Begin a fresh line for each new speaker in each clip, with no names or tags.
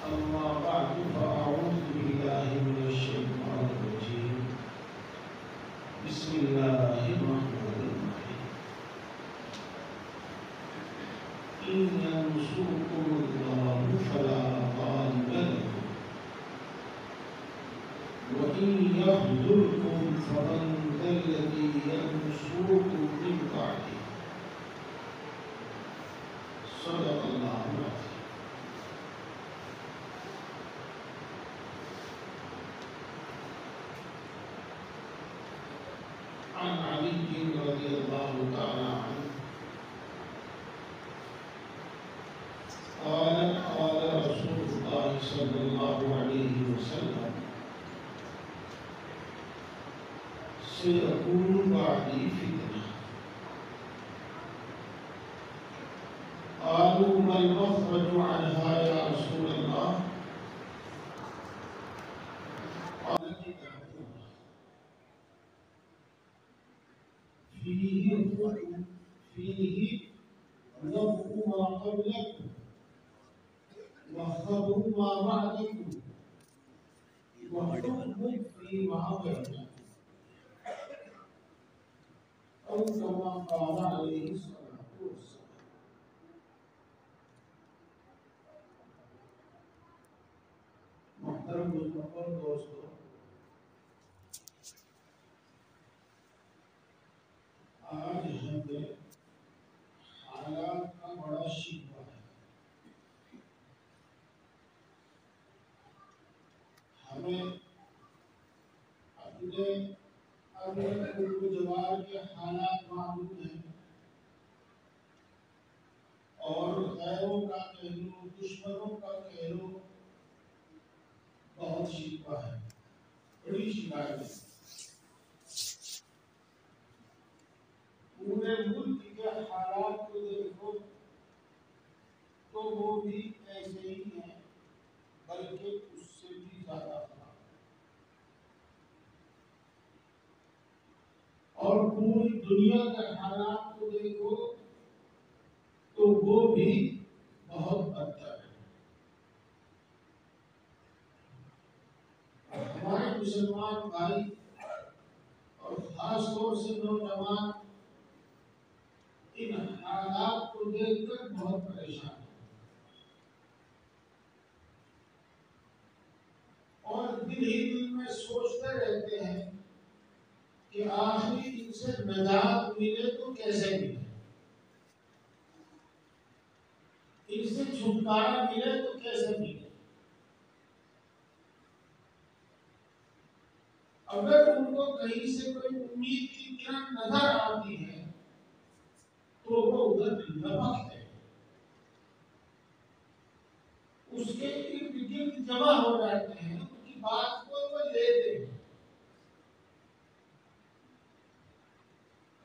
أما بعد فأعوذ بالله من الشيطان الرجيم بسم الله الرحمن الرحيم إن ينصركم الله فلا غالب لكم وإن يخذلكم فمن ذا الذي ينصركم من بعده صدق الله العظيم. عن علي رضي الله تعالى عنه قال قال رسول الله صلى الله عليه وسلم سيكون بعدي فتنة قالوا ما المخرج عنها يا رسول الله قال فيه نبأ ما قبلكم وخبر ما بعدكم وحكم فيما بينكم أو كما قال عليه الصلاة والسلام. محترم دوستوں، آج ہمیں حالات کا بڑا شکوہ ہے. ہمیں اپنے ملک جوار کے حالات معلوم ہیں اور غیروں کا کہہ لو، دشمنوں کا کہہ لو، بہت شکوہ ہے، بڑی شکایت ہے. پورے ملک کے حالات کو دیکھو تو وہ بھی ایسے ہی ہیں، بلکہ اس سے بھی زیادہ خراب. اور پوری دنیا کے حالات کو دیکھو تو وہ بھی بہت بدتر ہے. ہمارے مسلمان بھائی اور خاص طور سے نوجوان ان حالات کو دیکھ کر بہت پریشان ہیں اور دل ہی دل میں سوچتے رہتے ہیں کہ آخری ان سے نجات ملے تو کیسے ملے، ان سے چھٹکارا ملے تو کیسے ملے. اگر ان کو کہیں سے کوئی امید کی کرن نظر آتی ہے تو وہ ادھر لپکتے ہیں، اس کے ارد گرد جمع ہو جاتے ہیں، ان کی بات کو وہ لیتے ہیں.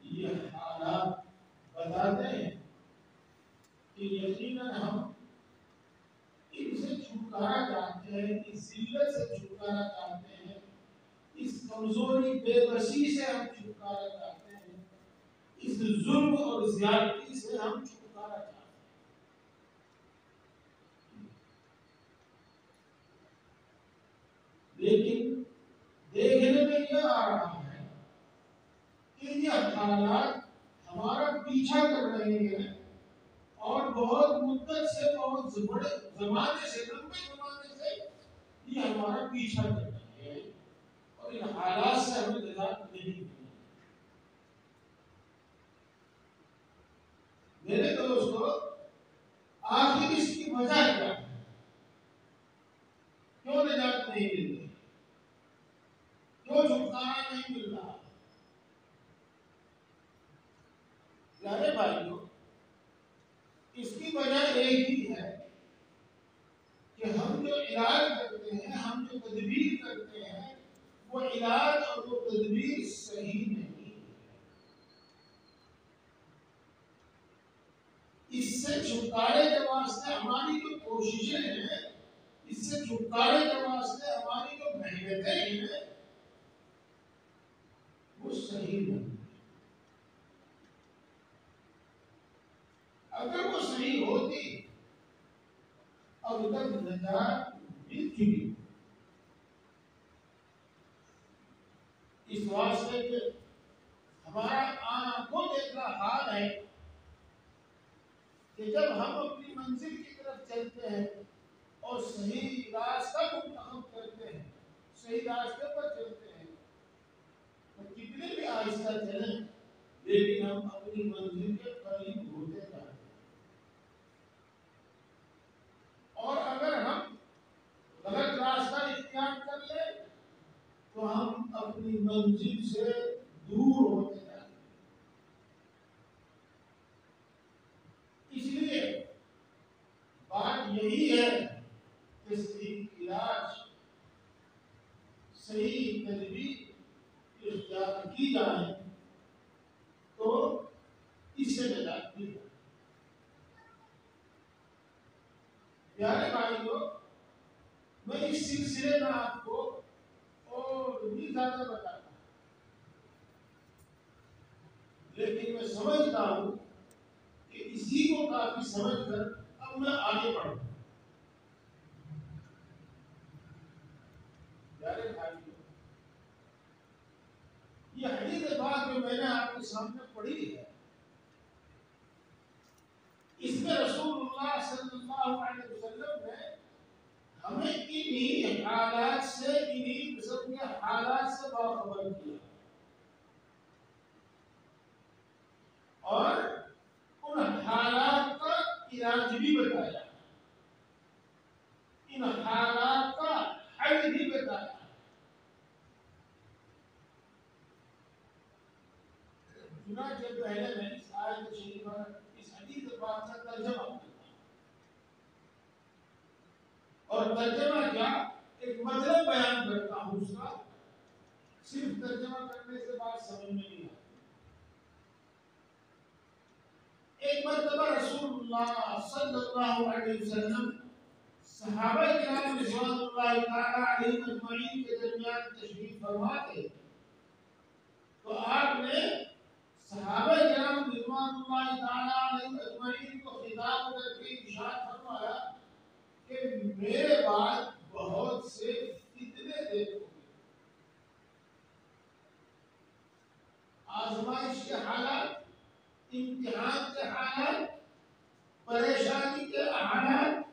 یہ حالات بتاتے ہیں کہ یقیناً ہم ان سے چھٹکارا چاہتے ہیں، اس ذلت سے چھٹکارا چاہتے ہیں، اس کمزوری بے بسی سے ہم چھٹکارا چاہتے ہیں، اس ظلم اور زیادتی سے ہم چھٹکارا چاہتے ہیں. لیکن دیکھنے میں یہ آ رہا ہے کہ یہ حالات ہمارا پیچھا کر رہے ہیں اور بہت مدت سے، بہت بڑے زمانے سے، لمبے زمانے سے یہ ہمارا پیچھا کر رہے ہیں اور ان حالات سے ہمیں نجات نہیں ملی. میرے دوستو، آخر اس کی وجہ کیا ہے؟ کیوں نجات نہیں مل رہی؟ کیوں چھٹکارا نہیں مل رہا؟ پیارے بھائیوں، اس کی وجہ ایک ہی ہے کہ ہم جو علاج کرتے ہیں، ہم جو تدبیر کرتے ہیں، وہ علاج اور وہ تدبیر صحیح نہیں. اس سے چھٹکارے کے واسطے ہماری جو کوششیں ہیں، اس سے چھٹکارے کے واسطے ہماری جو محنتیں ہیں، وہ صحیح نہیں. سزا مل چکی. اس واسطے کہ ہمارا آنکھوں دیکھنا حال ہے کہ جب ہم اپنی منزل کی طرف چلتے ہیں اور صحیح راستہ منتخب کرتے ہیں، صحیح راستے پر چلتے ہیں، تو کتنے بھی آہستہ چلیں لیکن ہم اپنی منزل کے قریب ہوتے جاتے ہیں. اور اگر ہم غلط راستہ اختیار کر لیں تو ہم اپنی منزل سے دور ہوتے جاتے ہیں. اس لیے بات یہی ہے کہ صحیح علاج، صحیح تدبیر اختیار کی جائے تو اس سے نجات مل جائے. پیارے بھائیوں، میں اس سلسلے میں آپ کو اور بھی زیادہ بتاتا ہوں، لیکن میں سمجھتا ہوں کہ اسی کو کافی سمجھ کر اب میں آگے بڑھوں. پیارے بھائیوں، یہ حدیث بات جو میں نے آپ کے سامنے پڑھی ہے، اس میں رسول اللہ صلی اللہ علیہ وسلم نے ہمیں انہی حالات سے، انہی قسم کے حالات سے باخبر کیا اور ان حالات کا علاج بھی بتایا، ان حالات کا حل بھی بتایا. چنانچہ پہلے میں اس آیت شریفہ، اس حدیث پاک کا ترجمہ کرتا ہوں، اور ترجمہ کیا ایک مطلب بیان کرتا ہوں اس کا. صرف ترجمہ کرنے سے بات سمجھ میں نہیں آتی. ایک مرتبہ رسول اللہ صلی اللہ علیہ وسلم صحابہ کرام رضوان اللہ تعالی علیہم اجمعین کے درمیان تشریف فرما تھے، تو آپ نے صحابہ کرام رضوان اللہ تعالی علیہم اجمعین کو خطاب کر کے ارشاد فرمایا کہ میرے بعد بہت سے فتنے دیکھو گے، آزمائش کے حالات، امتحان کے حالات، پریشانی کے حالات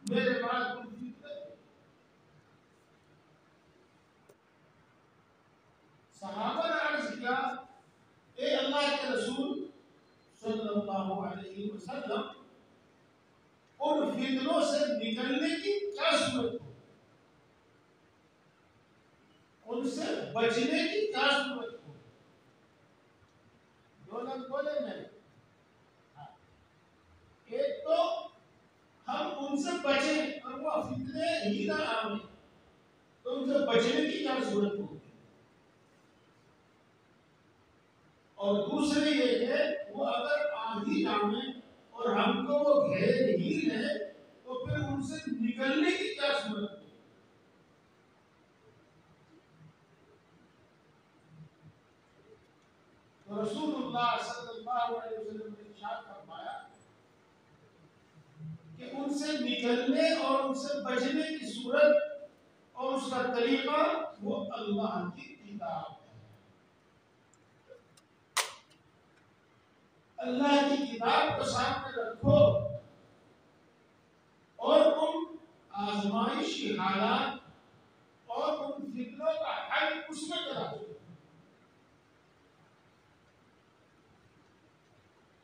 میرے بعد کچھ فتنے. صحابہ نے عرض کیا، اے اللہ کے رسول صلی اللہ علیہ وسلم، ان فتنوں سے نکلنے کی کیا صورت ہو، ان سے بچنے کی کیا صورت ہو؟ دو لفظ بولے میں، ایک تو ہم ان سے بچیں اور وہ فتنے ہی نہ آئیں، تو ان سے بچنے کی کیا صورت ہو؟ اور دوسرے یہ کہ وہ اگر آ ہی جائیں اور ہم کو وہ گھیر ہی لیں تو پھر ان سے نکلنے کی کیا صورت ہو؟ تو رسول اللہ صلی اللہ علیہ وسلم نے ارشاد فرمایا کہ ان سے نکلنے اور ان سے بچنے کی صورت اور اس کا طریقہ وہ اللہ کی کتاب ہے. اللہ کی کتاب کو سامنے رکھو اور ان آزمائشی حالات اور ان فتنوں کا حل اس میں تلاش کرو.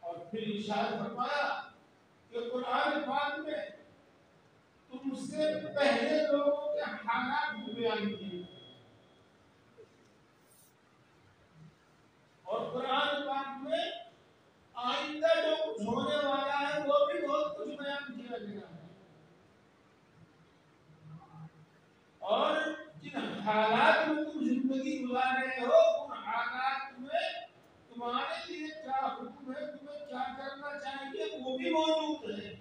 اور پھر ارشاد فرمایا کہ قرآن پاک میں تم سے پہلے لوگوں کے حالات بھی بیان کیے اور قرآن پاک میں آئندہ جو کچھ ہونے والا ہے وہ بھی بہت کچھ بیان کیا گیا ہے. اور جن حالات میں تم زندگی گزار رہے ہو ان حالات میں تمہارے لیے کیا حکم ہے، تمہیں کیا کرنا چاہیے، وہ بھی موجود ہے.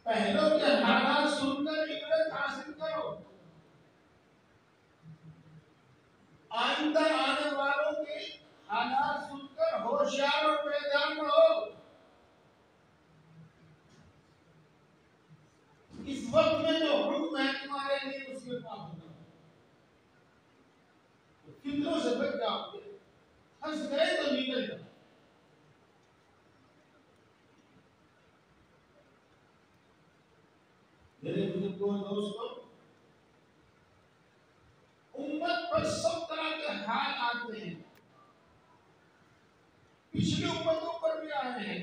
پہلوں کے حالات سن کر عبرت حاصل کرو، آئندہ آنے والوں کے حالات سن کر ہوشیار اور بیدار رہو. وقت میں جو حکم ہے تمہارے لیے اس کے پابند رہو. فتنوں سے بچ جاؤ گے. پھنس گئے تو نکل جاؤ. میرے بزرگوں دوستوں، امت پر سب طرح کے حال آتے ہیں. پچھلی امتوں پر بھی آئے ہیں،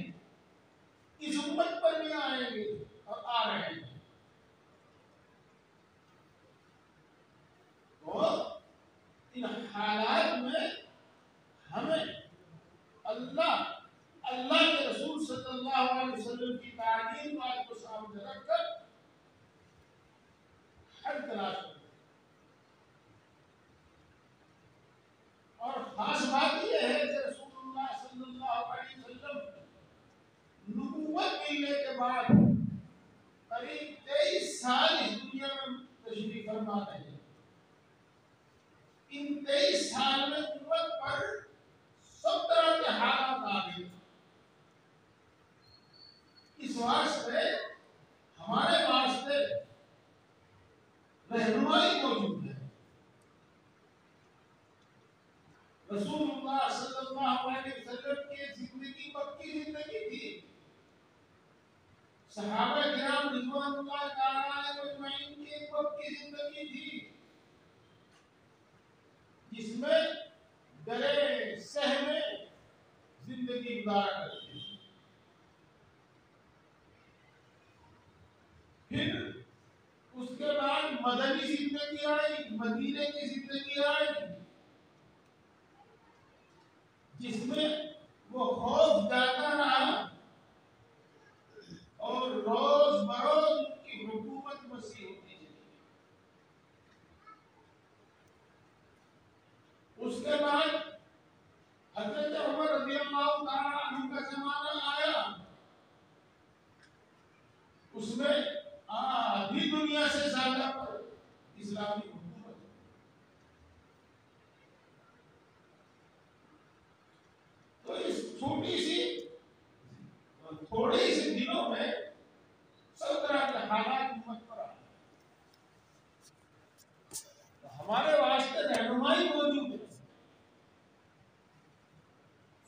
اس امت پر بھی آئیں گے اور آ رہے ہیں. تو ان حالات میں ہمیں اللہ کے رسول صلی اللہ علیہ وسلم کی تعلیم کو سامنے رکھ کر حل تلاش کریں. اور خاص بات یہ ہے کہ رسول اللہ صلی اللہ علیہ وسلم نبوت ملنے کے بعد قریب 23 سال اس دنیا میں تشریف فرما رہے ہیں. ان 23 سال میں امت پر سب طرح کے حالات آ گئے. اس واسطے ہمارے واسطے رہنمائی موجود ہے. رسول اللہ صلی اللہ علیہ وسلم کی زندگی پکی زندگی تھی. صحابہ کرام رضوان اللہ تعالی اجمعین کی ایک پکی زندگی تھی جس میں ڈرے سہمے زندگی گزارا کرتے تھے. پھر اس کے بعد مدنی زندگی آئی، مدینے کی زندگی آئی جس میں وہ خوف جاتا رہا اور روز بروز ان کی حکومت وسیع ہوتی چلی. اس کے بعد حضرت عمر رضی اللہ تعالی عنہ کا زمانہ آیا. اس میں آدھی دنیا سے زیادہ پر اسلامی حکومت. تو اس چھوٹی سی تھوڑی سی دنوں میں سب طرح کے حالات امت پر آئے. ہمارے واسطے رہنمائی موجود ہے.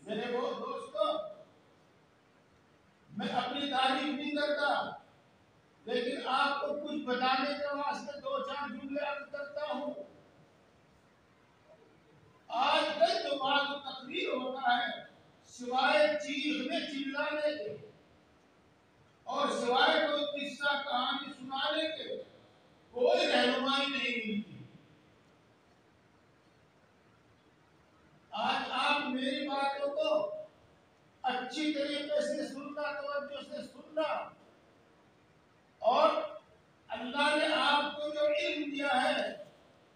میرے بہت دوستوں، میں اپنی تعریف نہیں کرتا لیکن آپ کو کچھ بتانے کے واسطے 2-4 جملے عرض کرتا ہوں. آج کل جو بات تقریر ہوتا ہے سوائے چیخنے چلانے کے اور سوائے کوئی قصہ کہانی سنانے کے کوئی رہنمائی نہیں ملتی. آج آپ میری باتوں کو اچھی طریقے سے سننا، توجہ سے سننا، اور اللہ نے آپ کو جو علم دیا ہے،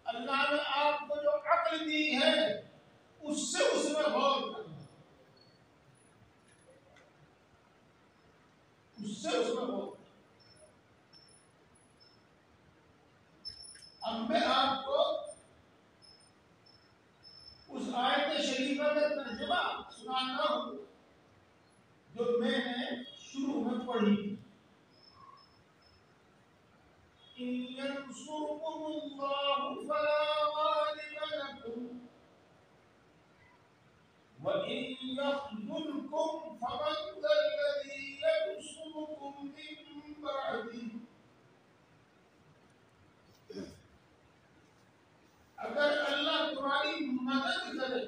اللہ نے آپ کو جو عقل دی ہے، اس میں غور کرنا، اس میں غور کرنا. اب میں آپ کو اس آیت شریفہ کا ترجمہ سناتا ہوں جو میں نے شروع میں پڑھی تھی. إِن يَنْصُرْكُمُ اللَّهُ فَلَا غَالِبَ لَكُمْ وَإِن يَخْذُلْكُمْ فَمَنْ ذَا الَّذِي يَنْصُرُكُمْ مِنْ بَعْدِهِ. اگر اللہ تمہاری مدد کرے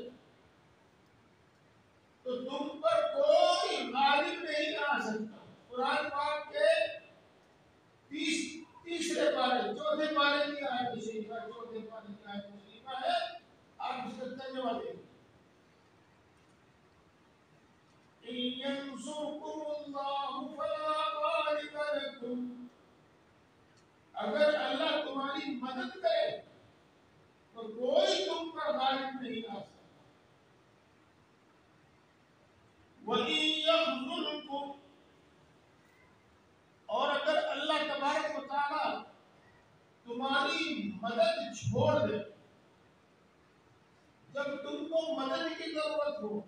تو تم پر کوئی غالب نہیں آ سکتا. قرآن پاک کے تیسرے پارے، چوتھے پارے کی آیت شریفہ، چوتھے پارے کی آیت شریفہ ہے. آپ اس کا ترجمہ دیکھیں. إِن يَنْصُرْكُمُ اللَّهُ فَلَا غَالِبَ لَكُمْ. اگر اللہ تمہاری مدد کرے تو کوئی تم پر غالب نہیں آ سکتا. وَإِن يَخْذُلْكُمْ، اور اگر اللہ تبارک و تعالی تمہاری مدد چھوڑ دے، جب تم کو مدد کی ضرورت ہو،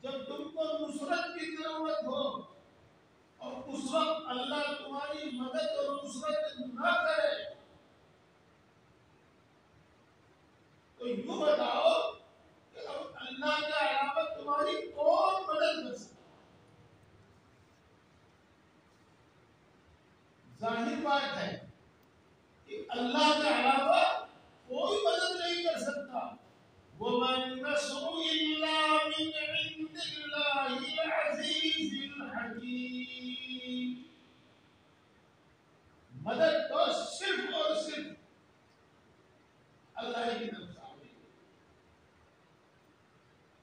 جب تم کو نصرت کی ضرورت ہو، اور اس وقت اللہ تمہاری مدد اور نصرت نہ کرے تو یوں بتاؤ کہ اب اللہ کے علاوہ تمہاری کون مدد کر سکتا؟ ظاہر بات ہے کہ اللہ کے علاوہ کوئی مدد نہیں کر سکتا. وَمَن نَّصْرُ إِلَّا مِنْ عِندِ اللَّهِ الْعَزِيزِ الْحَكِيمِ. مدد تو صرف اور صرف اللہ کی طرف سے آئے گی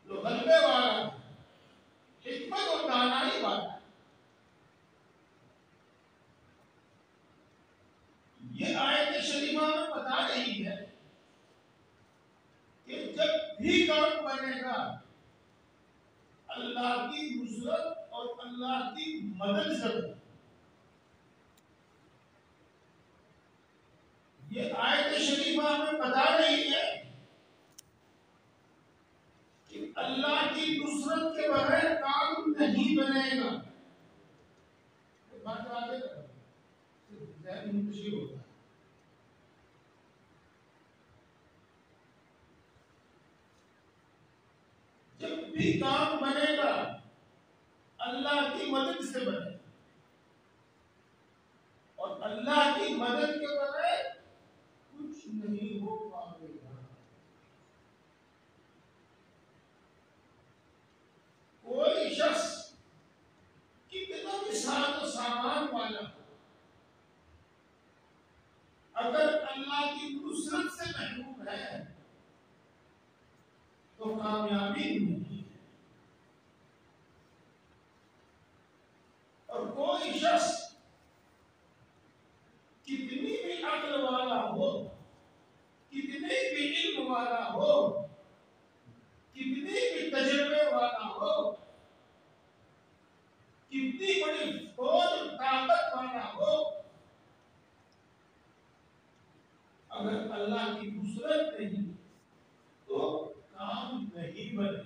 جو غلبے والا ہے، حکمت اور دانائی والا ہے. یہ آیت شریفہ میں بتا رہی ہے کہ جب بھی کام بنے گا اللہ کی نصرت اور اللہ کی مدد ضرور. یہ آیت شریفہ میں بتا رہی ہے کہ اللہ کی نصرت کے بغیر کام نہیں بنے گا. بات آگے ذہن منتشر ہوتا ہے. جب بھی کام بنے گا اللہ کی مدد سے بنے گا اور اللہ کی مدد کے بغیر کچھ نہیں ہو پائے گا. کوئی شخص کتنا بھی ساز و سامان والا اگر اللہ کی نصرت سے محروم ہے تو کامیابی نہیں ہے. اور کوئی شخص کتنی بھی عقل والا ہو، کتنے بھی علم والا ہو، کتنی بھی تجربے والا ہو، کتنی بڑی فوج طاقت والا ہو، اگر اللہ کی نصرت نہیں تو کام نہیں بنے گا.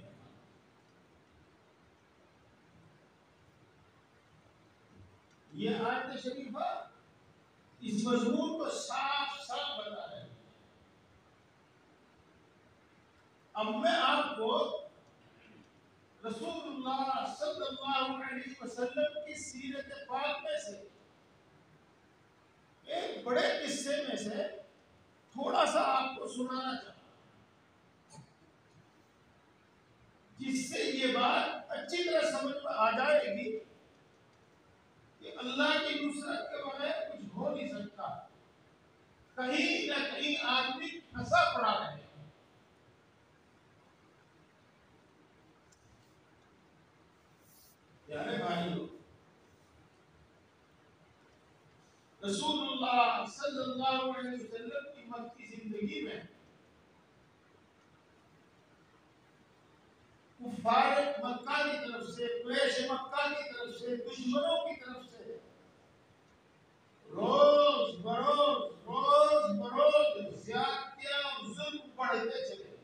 یہ آیت شریفہ اس مضمون کو صاف صاف بتا رہے ہیں. اب میں آپ کو رسول اللہ صلی اللہ علیہ وسلم کی سیرت پاک میں سے ایک بڑے قصے میں سے تھوڑا سا آپ کو سنانا چاہتا ہوں جس سے یہ بات اچھی طرح سمجھ میں آ جائے گی کہ اللہ کی نصرت کے بغیر کچھ ہو نہیں سکتا. کہیں نہ کہیں آدمی پھنسا پڑا ہے. پیارے بھائیو، رسول اللہ صلی اللہ علیہ وسلم کی مکی زندگی میں کفار مکہ کی طرف سے، قریش مکہ کی طرف سے، دشمنوں کی طرف سے روز بروز زیادتیاں ظلم بڑھتے چلے.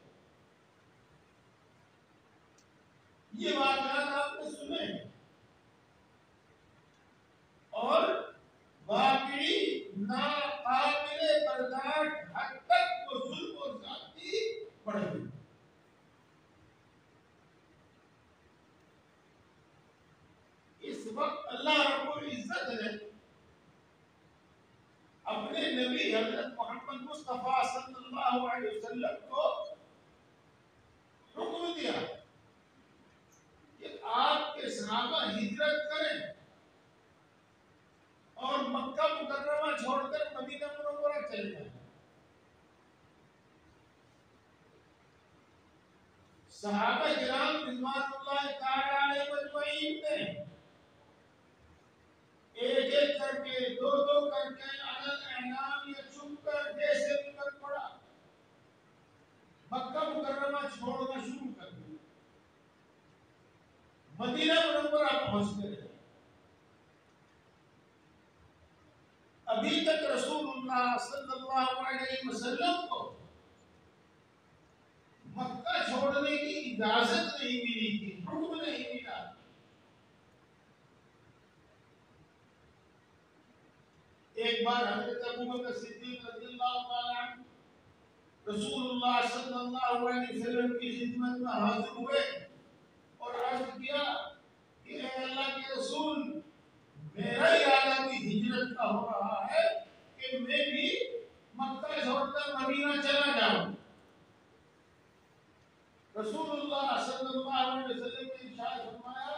یہ واقعات آپ نے سنے اور واقعی ناقابل برداشت حد تک وہ ظلم اور زیادتی بڑھ گئی. اس وقت اللہ رب العزت نے اپنے نبی حضرت محمد مصطفیٰ صلی اللہ علیہ وسلم کو حکم دیا کہ آپ کے صحابہ ہجرت کریں اور مکہ مکرمہ چھوڑ کر مدینہ منورہ چلے جائیں. صحابہ کرام رضوان اللہ تعالی علیہم اجمعین نے ایک ایک کر کے، دو دو کر کے، علل اعلام یا چھپ کر جیسے بھی کر پڑا مکہ مکرمہ چھوڑنا شروع کر دیا. مدینہ منورہ پہنچتے رہے. ابھی تک رسول اللہ صلی اللہ علیہ وسلم کو مکہ چھوڑنے کی اجازت نہیں ملی تھی، حکم نہیں ملا. ایک بار حضرت ابو بکر صدیق رضی اللہ تعالی عنہ رسول اللہ صلی اللہ علیہ وسلم کی خدمت میں حاضر ہوئے اور عرض کیا کہ اے اللہ کے رسول، میرا ارادہ بھی ہجرت کا ہو رہا ہے کہ میں بھی مکہ چھوڑ کر مدینہ چلا جاؤں۔ رسول اللہ صلی اللہ علیہ وسلم نے ارشاد فرمایا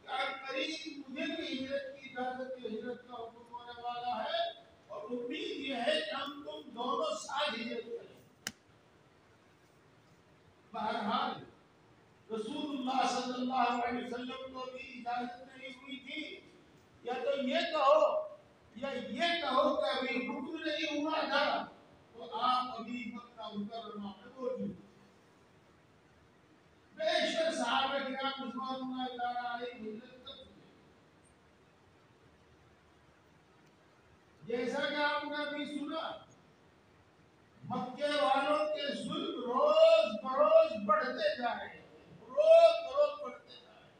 کہ قریب مجھے بھی ہجرت کی اجازت ہجرت کا حکم ہونے والا ہے اور امید یہ ہے کہ ہم تم دونوں ساتھ ہجرت کریں۔ بہرحال رسول اللہ صلی اللہ علیہ وسلم کو بھی اجازت نہیں ہوئی تھی، یا تو یہ کہو کہ ابھی حکم نہیں ہوا تھا تو آپ ابھی مکہ مکرمہ میں موجود۔ بیشتر صحابہ کرام رضوان اللہ تعالی علیہم ہجرت کر چکے۔ جیسا کہ آپ نے ابھی سنا، مکے والوں کے ظلم روز بروز بڑھتے جا رہے ہیں، روز بروز بڑھتے جا رہے ہیں۔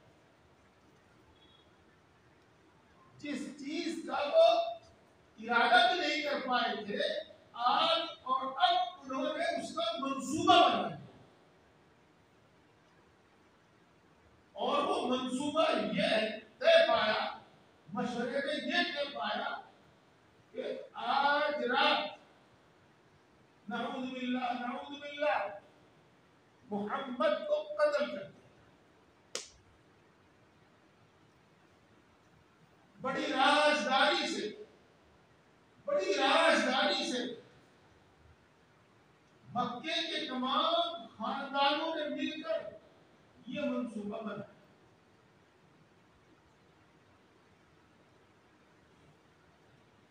جس چیز کا وہ ارادہ بھی نہیں کر پائے تھے، آج اور اب انہوں نے اس کا منصوبہ بنایا اور وہ منصوبہ یہ طے پایا، مشورے میں یہ طے پایا کہ آج رات نعوذ باللہ محمد کو قتل کر دیا۔ بڑی رازداری سے مکے کے تمام خاندانوں نے مل کر یہ منصوبہ بنا۔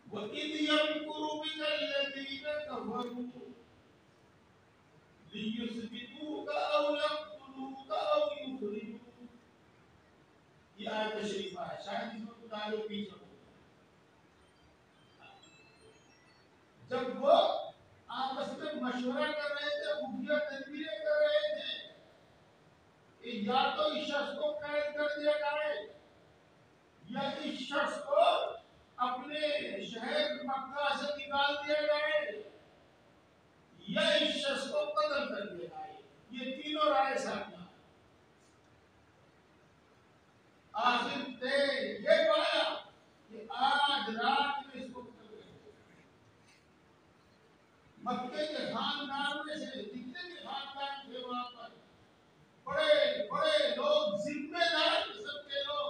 وَإِذْ يَمْكُرُ بِكَ الَّذِينَ كَفَرُوا لِيُثْبِتُوكَ أَوْ يَقْتُلُوكَ أَوْ يُخْرِجُوكَ۔ یہ آیت شریفہ ہے، شاید اس میں کچھ آگے پیچھے ہو۔ جب وہ آپس میں مشورہ کر رہے تھے، خفیہ تدبیریں کر رہے تھے کہ یا تو اس شخص کو قید کر دیا جائے یا اس شخص کو اپنے شہر مکہ سے نکال دیا جائے یا اس شخص کو قتل کر دیا جائے، یہ تینوں رائے سامنے آئی۔ آخر طے یہ پایا کہ آج رات میں اس کو قتل کر دیا۔ مکے کے خاندان میں سے جتنے بھی خاندان تھے وہاں پر بڑے بڑے لوگ، ذمہ دار قسم کے لوگ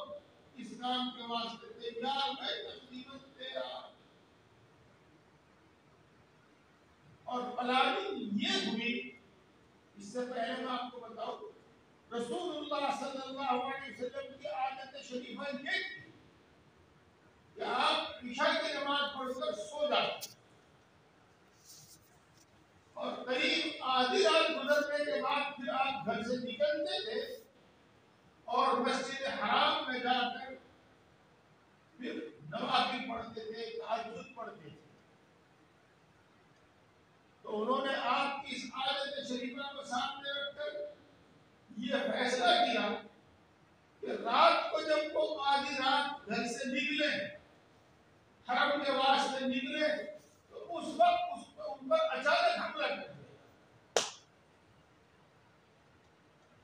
اس کام کے واسطے تیار ہوئے، تقریباً 13۔ اور پلاننگ یہ ہوئی، اس سے پہلے میں آپ کو بتاؤں، رسول اللہ صلی اللہ علیہ وسلم کی عادت شریفہ یہ تھی کہ آپ عشاء کی نماز پڑھ کر سو جاتے اور قریب آدھی رات گزرنے کے بعد پھر آپ گھر سے نکلتے تھے اور مسجد حرام میں جا کر پھر نوافل پڑھتے تھے، تہجد پڑھتے تھے۔ تو انہوں نے آپ کی اس عادت شریفہ کو سامنے رکھ کر یہ فیصلہ کیا کہ رات کو جب وہ آدھی رات گھر سے نکلے، حرم کے واسطے نکلے، تو اس وقت ان پر اچانک حملہ کر دیا۔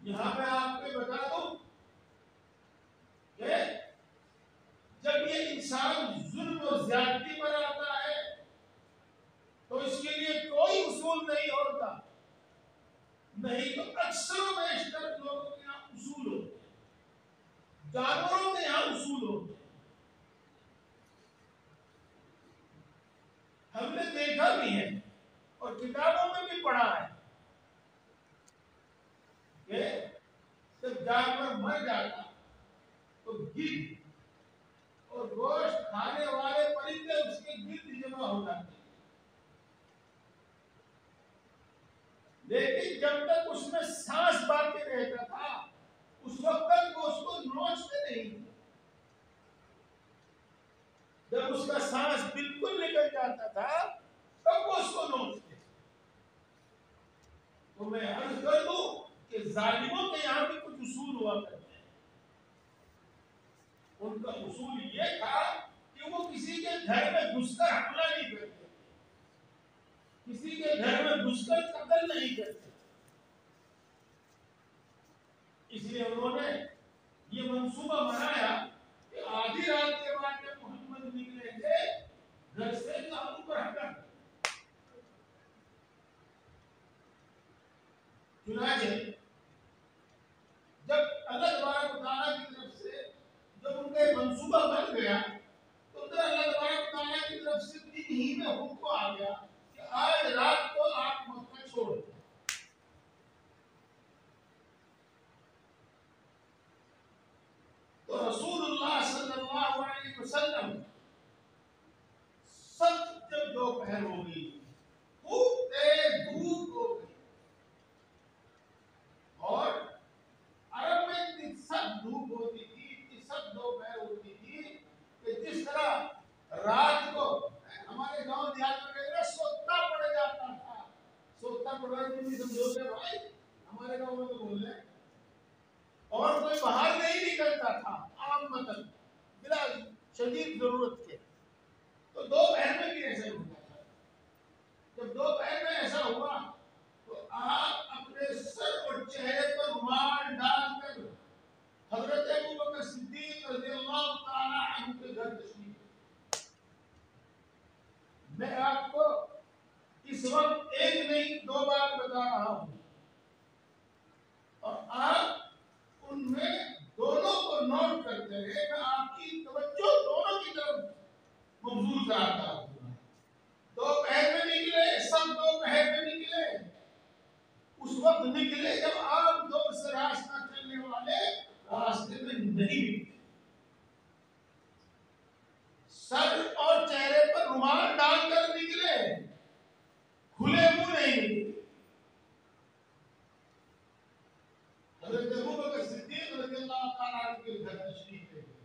یہاں میں آپ کو بتا دوں کہ جب یہ انسان ظلم و زیادتی پر آتا ہے تو اس کے لیے کوئی اصول نہیں ہوتا، نہیں تو اکثر و بیشتر لوگوں کے یہاں اصول ہوتے ہیں، جانوروں کے یہاں اصول ہوتے ہیں۔ ہم نے دیکھا بھی ہے اور کتابوں میں بھی پڑھا ہے کہ جب جانور مر جاتا تو گدھ اور گوشت کھانے والے پرندے اس کے گرد جمع ہو جاتے، لیکن جب تک اس میں سانس باقی رہتا تھا اس وقت تک وہ اس کو نوچتے نہیں تھے۔ جب اس کا سانس بالکل نکل جاتا تھا تب وہ اس کو نوچتے۔ تو میں عرض کر دوں کہ ظالموں کے یہاں بھی کچھ اصول ہوا کرتے ہیں۔ ان کا اصول یہ تھا کہ وہ وہ کسی کے گھر میں گھس کر حملہ نہیں کرتے، کسی کے گھر میں گھس کر قتل نہیں کرتے. اس لیے انہوں نے یہ منصوبہ بنایا کہ آدھی رات کے بعد جب محمد نکلیں گے گھر سے قابو پر حملہ. چنانچہ جب اللہ تبارک و تعالیٰ کی طرف سے جب ان کا منصوبہ بن گیا تو پھر اللہ تبارک و تعالیٰ کی طرف سے دن ہی میں حکم آ گیا کہ آج رات کو آپ مکہ چھوڑ دیں. تو رسول اللہ صلی اللہ علیہ وسلم سب جب دوپہر ہو گئی خوب تیز دھوپ ہو گئی اور عرب میں اتنی سخت دھوپ ہوتی تھی، اتنی سخت دوپہر ہوتی تھی کہ جس طرح رات کو ہمارے گاؤں دیہات میں کہتے ہیں سوتا پڑ جاتا تھا. سوتا پڑ رہا تھی سمجھوتے بھائی ہمارے گاؤں میں تو بول رہے ہیں. اور کوئی باہر نہیں نکلتا تھا عام مطلب بلا شدید ضرورت کے. تو دوپہر میں بھی ایسا ہی ہوتا تھا. جب دوپہر میں ایسا ہوا تو آپ اپنے سر اور چہرے پر رومال ڈال کر حضرت ابوبکر صدیق رضی اللہ تعالی عنہ کے گھر تشریف. میں آپ کو اس وقت ایک نہیں دو بار بتا رہا ہوں اور آپ ان میں دونوں کو نوٹ کرتے رہے. میں آپ کی توجہ دونوں کی طرف مبذول کراتا ہوں. دوپہر میں نکلے، سب دوپہر میں نکلے. اس وقت نکلے جب آپ دور سے راستہ چلنے والے راستے میں نہیں نکلے. سر اور چہرے پر رومال ڈال کر نکلے، کھلے منہ نہیں نکلے. حضرت ابوبکر صدیق رضی اللہ تعالیٰ عنہ کے گھر تشریف لے گئے.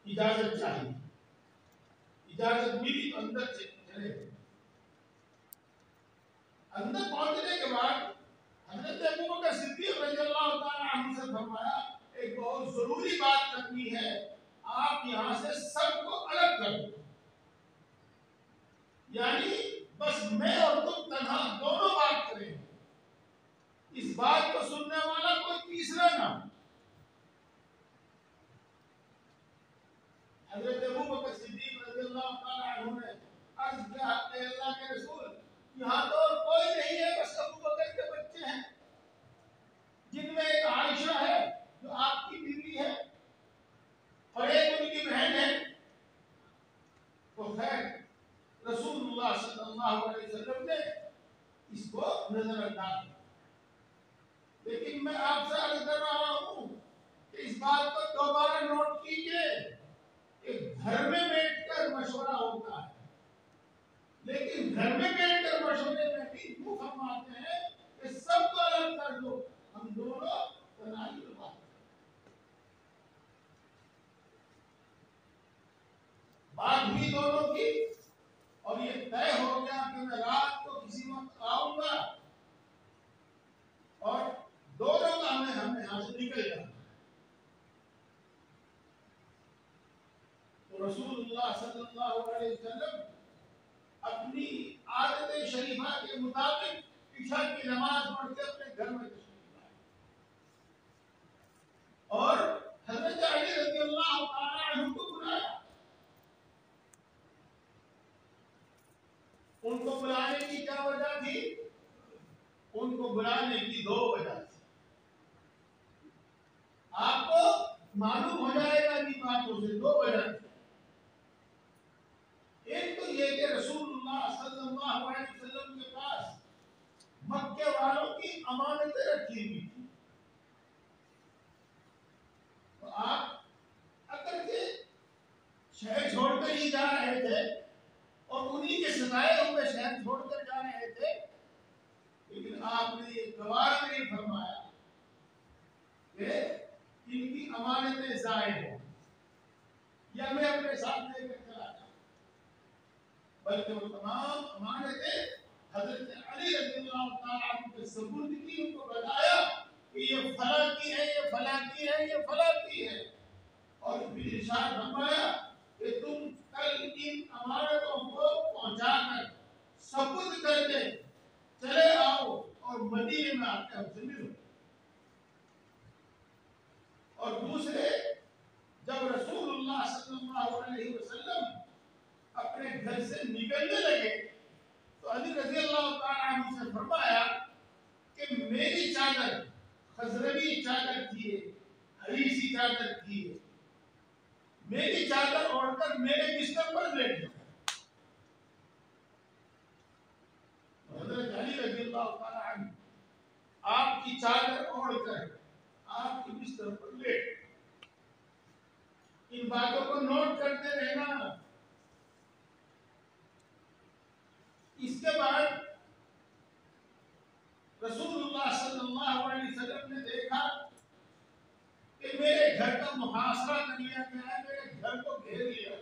اجازت چاہیے، اجازت ملی تو اندر سے چلے. اندر پہنچنے کے بعد حضرت ابوبکر صدیق رضی اللہ تعالیٰ عنہ سے فرمایا ایک بہت ضروری بات کرنی ہے، آپ یہاں سے سب کو الگ کر دو. یعنی بس میں اور تم تنہا دونوں بات کریں، اس بات کو سننے والا کوئی تیسرا نہ. حضرت ابوبکر صدیق رضی اللہ تعالیٰ عنہ نے عرض کیا کہ اللہ کے رسول یہاں تو اور کوئی نہیں ہے، بس ابوبکر کے بچے ہیں جن میں ایک عائشہ ہے جو آپ کی بیوی ہے اور ایک ان کی بہن ہے. تو خیر رسول اللہ صلی اللہ علیہ وسلم نے اس کو نظر انداز کیا. لیکن میں آپ سے عرض کر رہا ہوں کہ اس بات کو دوبارہ نوٹ کیجئے کہ گھر میں بیٹھ کر مشورہ ہوتا ہے، لیکن گھر میں بیٹھ کر مشورے میں بھی وہ فرماتے ہیں کہ سب کو الگ کر دو، ہم دونوں تنہائی میں بات ہوئی دونوں کی اور یہ طے ہو گیا کہ میں رات کو کسی وقت آؤں گا اور دونوں کا ہمیں یہاں سے نکل جانا. تو رسول اللہ صلی اللہ علیہ وسلم اپنی عادت شریفہ کے مطابق عشاء کی نماز پڑھ کے اپنے گھر میں تشریف لائے اور حضرت علی رضی اللہ تعالی عنہ کو بلایا. ان کو بلانے کی کیا وجہ تھی؟ ان کو بلانے کی دو وجہ تھی. آپ کو معلوم ہو جائے گا کہ باتوں سے دو وجہ تھی. ایک تو یہ کہ رسول اللہ صلی اللہ علیہ وسلم کے پاس مکے والوں کی امانتیں رکھی ہوئی تھی. تو آپ اگر کے شہر چھوڑ کر ہی جا رہے تھے اور انہی کے ستائے ہوئے شہر چھوڑ کر جا رہے تھے، لیکن آپ نے یہ گوارا نہیں فرمایا کہ ان کی امانتیں ضائع ہوں یا میں اپنے ساتھ لے کر چلا جاؤں، بلکہ وہ تمام امانتیں حضرت علی رضی اللہ تعالیٰ عنہ کے سپرد کی. ان کو بتایا کہ یہ فلاں کی ہے، یہ فلاں کی ہے، یہ فلاں کی ہے. اور پھر ارشاد فرمایا کہ تم کل ان امانتوں کو پہنچا کر سپرد کر کے چلے آؤ اور مدینے میں آ کے ہم سے ملو. اور دوسرے جب رسول اللہ صلی اللہ علیہ وسلم اپنے گھر سے نکلنے لگے تو علی رضی اللہ تعالیٰ عنہ سے فرمایا کہ میری چادر خزروی چادر تھی، ہری سی چادر تھی، میری چادر اوڑھ کر میرے بستر پر لیٹ جاؤ. حضرت علی رضی اللہ تعالیٰ عنہ آپ کی چادر اوڑھ کر آپ کے بستر پر لیٹ. ان باتوں کو نوٹ کرتے رہنا. اس کے بعد رسول اللہ صلی اللہ علیہ وسلم نے دیکھا کہ میرے گھر کا محاصرہ کر لیا گیا ہے، میرے گھر کو گھیر لیا.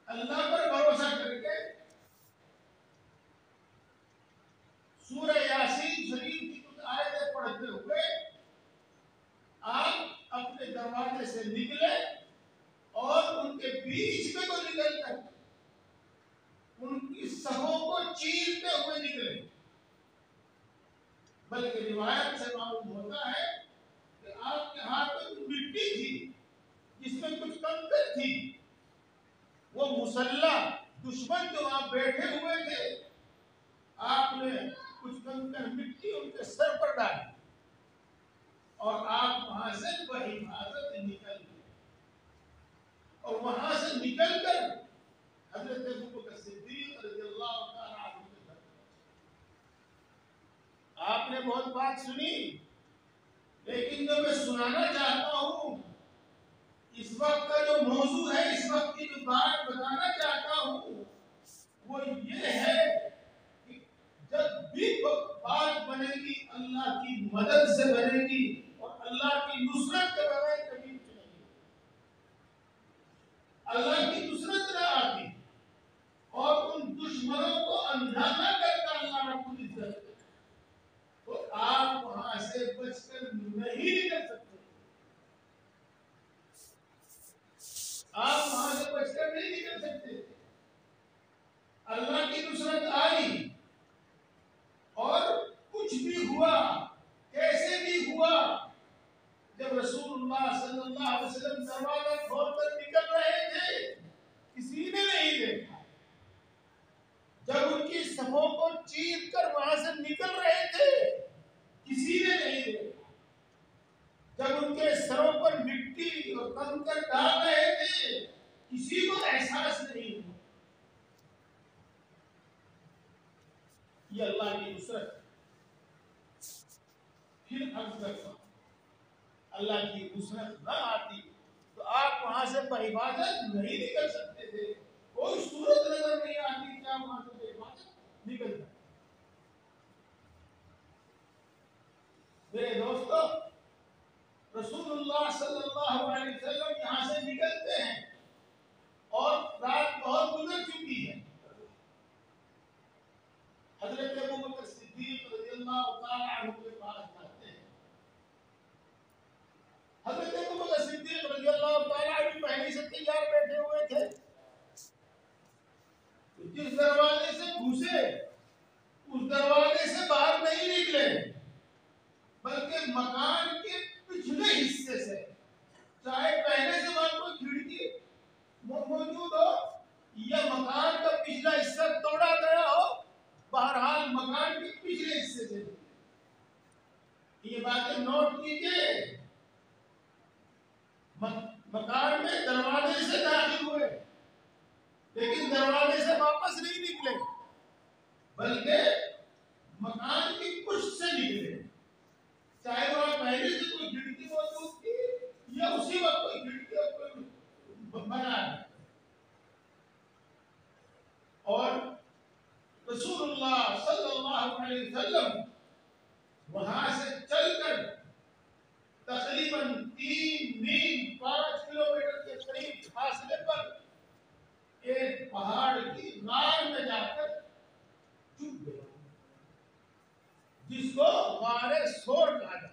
اللہ پر بھروسہ کر کے سورہ یاسین شریف کی کچھ آیتیں پڑھتے ہوئے آپ اپنے دروازے سے نکلے اور ان کے بیچ میں کو نکل کر ان کی صفوں کو چیرتے ہوئے نکلے. بلکہ روایت سے معلوم ہوتا ہے کہ آپ کے ہاتھ میں مٹی تھی جس میں کچھ کنکر تھی. وہ مسلح دشمن جو وہاں بیٹھے ہوئے تھے آپ نے کچھ کنکر مٹی ان کے سر پر ڈالی اور آپ وہاں سے بحفاظت نکل گئے. اور وہاں سے نکل کر حضرت ابوبکر صدیق رضی اللہ تعالیٰ عنہ کے گھر. آپ نے بہت بات سنی، لیکن جو میں سنانا چاہتا ہوں اس وقت کا جو موضوع ہے، اس وقت کی جو بات بتانا چاہتا ہوں وہ یہ ہے کہ جب بھی بات بنے گی اللہ کی مدد سے بنے گی اور اللہ کی نصرت کے بغیر کبھی نہیں بنے گی. اللہ کی نصرت نہ آتی اور ان دشمنوں کو اندھا نہ کرتا اللہ رب العزت تو آپ وہاں سے بچ کر نہیں نکل سکتے. آپ وہاں سے بچ کر نہیں نکل سکتے. اللہ کی نصرت آئی اور کچھ بھی ہوا، کیسے بھی ہوا، جب رسول اللہ صلی اللہ علیہ وسلم دروازہ کھول کر نکل رہے تھے کسی نے نہیں دیکھا. جب ان کی صفوں کو چیر کر وہاں سے نکل رہے تھے کسی نے نہیں دیکھا. جب ان کے سروں پر مٹی اور کنکر ڈال رہے تھے کسی کو احساس نہیں ہوا. یہ اللہ کی نصرت. پھر عرض کرتا ہوں اللہ کی نصرت نہ آتی تو آپ وہاں سے بحفاظت نہیں نکل سکتے تھے. کوئی صورت نظر نہیں آتی کہ آپ وہاں سے بحفاظت نکل جائیں. میرے دوستو، رسول اللہ صلی اللہ علیہ وسلم یہاں سے نکلتے ہیں اور رات بہت گزر چکی ہے. حضرت ابوبکر صدیق رضی اللہ تعالی عنہ کے پاس جاتے ہیں. حضرت ابوبکر صدیق رضی اللہ تعالی عنہ پہلے سے تیار بیٹھے ہوئے تھے. جس دروازے سے گھسے اس دروازے سے باہر نہیں نکلے بلکہ مکان کے پچھلے حصے سے، چاہے پہلے سے وہاں کوئی کھڑکی موجود ہو یا مکان کا پچھلا حصہ توڑا گیا ہو، بہرحال مکان کے پچھلے حصے سے. یہ باتیں نوٹ کیجئے. مکان میں دروازے سے داخل ہوئے لیکن دروازے سے واپس نہیں نکلے بلکہ مکان کی پشت سے نکلے. چاہے وہاں پہلے سے کوئی کھڑکی موجود تھی یا اسی وقت کوئی کھڑکی بنا ہے. اور رسول اللہ صلی اللہ علیہ وسلم وہاں سے چل کر تقریباً 3 میل 5 کلومیٹر کے قریب فاصلے پر ایک پہاڑ کی غار میں جا کر چھپ گئے جس کو غار سور کہا جاتا ہے.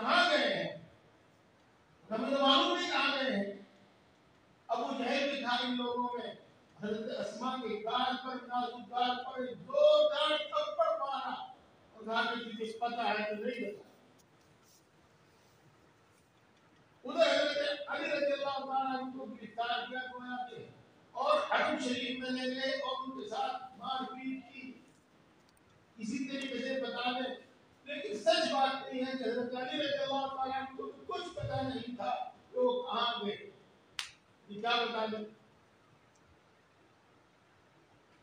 کہاں گئے ہیں؟ ہمیں تو معلوم نہیں کہاں گئے ہیں۔ ابو جہل بھی تھا ان لوگوں میں، حضرت اسما کے گال پر، نازک گال پر دو ڈانٹ تھپڑ مارا اور کہا کہ تجھے پتہ ہے تو نہیں بتا۔ ادھر حضرت علی رضی اللہ تعالیٰ عنہ کو گرفتار کیا گویا کہ، اور حرم شریف میں لے گئے اور ان کے ساتھ مار پیٹ کی۔ اسی طریقے سے بتا دیں، لیکن سچ بات نہیں ہے کہ حضرت علی رضی اللہ تعالیٰ عنہ کو کچھ پتہ نہیں تھا کہ وہ کہاں گئے۔ یہ کیا بتا دیں؟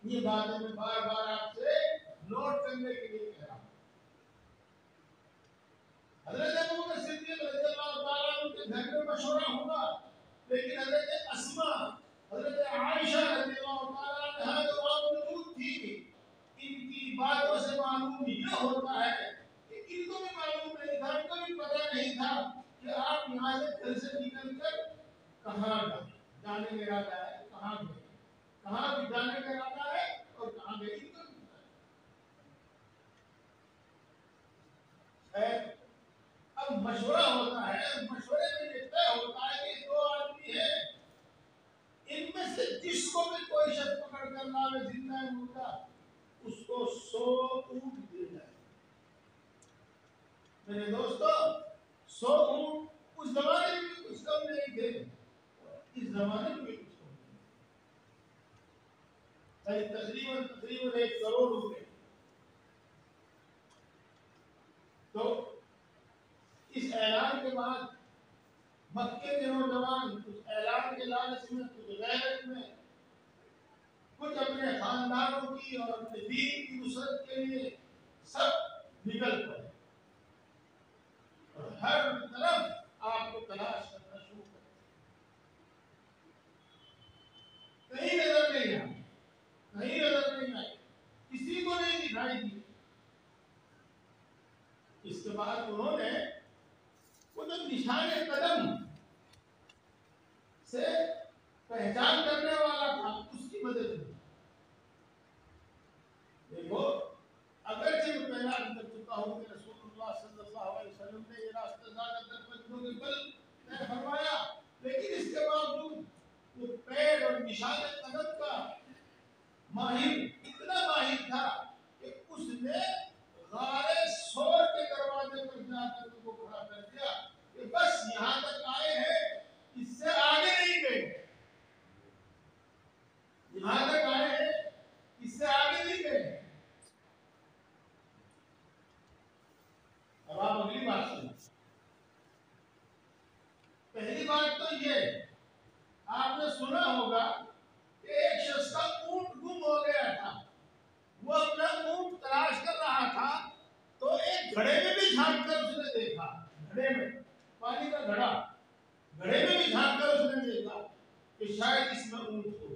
یہ باتیں میں بار بار آپ سے نوٹ کرنے کے لیے کہہ رہا ہوں۔ حضرت ابوبکر صدیق رضی اللہ تعالیٰ عنہ کے گھر میں مشورہ ہوگا، لیکن حضرت اسما، حضرت عائشہ رضی اللہ تعالیٰ عنہ جو موجود تھی، ان کی باتوں سے معلوم یہ ہوتا ہے کہ ان کو بھی معلوم نہیں تھا، ان کو بھی پتہ نہیں تھا کہ آپ یہاں سے گھر سے نکل کر کہاں گئے، جانے کا ارادہ ہے کہاں گئے، کہاں بھی جانے کا ارادہ ہے اور کہاں گئے۔ اب مشورہ ہوتا ہے، مشورے میں یہ طے ہوتا ہے کہ دو آدمی ہیں، ان میں سے جس کو بھی کوئی شخص پکڑ کر لاوے زندہ ہے مردہ، اس کو 100 اونٹ دے جائے۔ میرے دوستو 100 اونٹ اس زمانے میں کچھ کم نہیں تھے، اس زمانے میں کچھ کم نہیں، تقریباً 1 کروڑ روپے۔ تو اس اعلان کے بعد مکے کے نوجوان کچھ اعلان کے لالچ میں، کچھ غیرت میں، کچھ اپنے خاندانوں کی اور اپنے دین کی نصرت کے لیے سب نکل پڑے اور ہر طرف آپ کو تلاش کرنا شروع کر کہیں نظر نہیں آئی، کہیں نظر نہیں آئی، کسی کو نہیں دکھائی دی۔ اس کے بعد انہوں نے وہ جو نشان قدم سے پہچان کرنے والا تھا اس کی مدد کی۔ دیکھو اگرچہ میں پہلا کر چکا ہوں کہ رسول اللہ صلی اللہ علیہ وسلم نے یہ راستہ زیادہ تر بندوں کے بل طے فرمایا، لیکن اس کے باوجود وہ پیر اور نشان قدم کا ماہر اتنا ماہر تھا کہ اس نے غار سور کے دروازے پر جا کر ان کو کھڑا کر دیا کہ بس یہاں تک آئے ہیں، اس سے آگے نہیں گئے، یہاں تک آئے ہیں، اس سے آگے نہیں گئے۔ اب آپ اگلی بات سنیں۔ پہلی بات تو یہ آپ نے سنا ہوگا کہ ایک شخص کا اونٹ گم ہو گیا تھا، وہ اپنا اونٹ تلاش کر رہا تھا، تو ایک گھڑے میں بھی جھانک کر اس نے دیکھا، گھڑے میں پانی کا گھڑا، گھڑے میں بھی جھانک کر اس نے دیکھا کہ شاید اس میں اونٹ ہو۔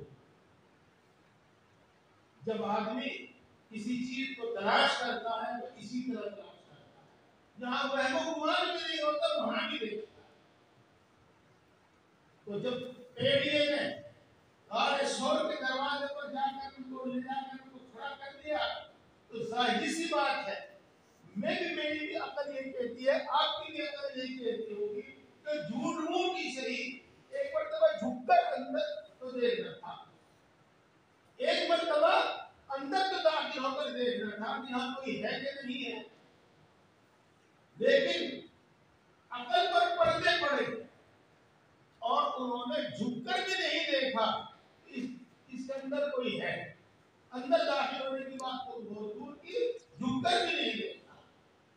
جب آدمی کسی چیز کو تلاش کرتا ہے تو اسی طرح تلاش کرتا ہے، جہاں وہم و گمان بھی نہیں ہوتا وہاں بھی دیکھتا ہے۔ تو جب پیڑیے نے غار سور کے دروازے پر جا کر ان کو لے جا کر ان کو کھڑا کر دیا، تو ظاہری سی بات ہے، میری بھی عقل یہی کہتی ہے، آپ کی بھی عقل یہی کہتی ہوگی کہ جھوٹ منہ کی صحیح ایک مرتبہ جھک کر اندر تو دیکھنا تھا، ایک مرتبہ اندر تو داخل ہو کر دیکھنا تھا کہ یہاں کوئی ہے کہ نہیں ہے، لیکن عقل پر پردے پڑے اور انہوں نے جھک کر بھی نہیں دیکھا اس کے اندر کوئی ہے، اندر داخل ہونے کی بات تو بہت دور کی، جھک کر بھی نہیں دیکھا۔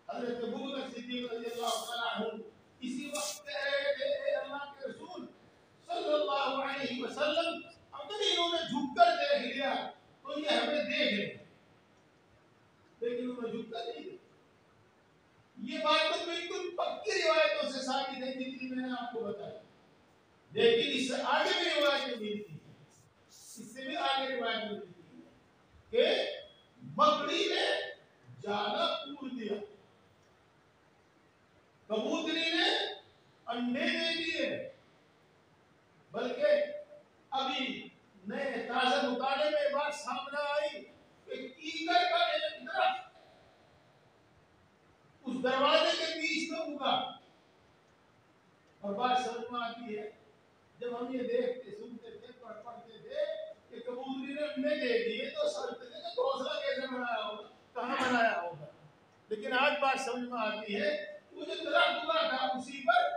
حضرت ابوبکر صدیق رضی اللہ تعالیٰ عنہ اسی وقت کہہ رہے تھے اے اللہ کے رسول صلی اللہ علیہ وسلم، اگر انہوں نے جھک کر دیکھ لیا تو یہ ہمیں دیکھ لیں، لیکن انہوں نے جھک کر نہیں دیکھا۔ یہ بات تو بالکل پکی روایتوں سے ثابت ہے جتنی میں نے آپ کو بتائی، لیکن اس سے آگے بھی روایتیں ملتی ہیں، اس سے بھی آگے روایتیں ملتی ہیں کہ بکری نے جالا پور دیا، کبوتری نے انڈے دے دیے، بلکہ ابھی نئے تازہ مطالعے میں بات سامنے آئی کہ کیکر کا ایک درخت اس دروازے کے بیچ میں اگا، اور بات سمجھ میں آتی ہے جب ہم یہ دیکھتے سنتے تھے پڑھتے تھے کہ کبوتری نے انڈے دے دیے تو سوچتے تھے کہ گھونسلہ کیسے بنایا ہوگا، کہاں بنایا ہوگا. لیکن آج بات سمجھ میں آتی ہے وہ جو درخت ہوا تھا اسی پر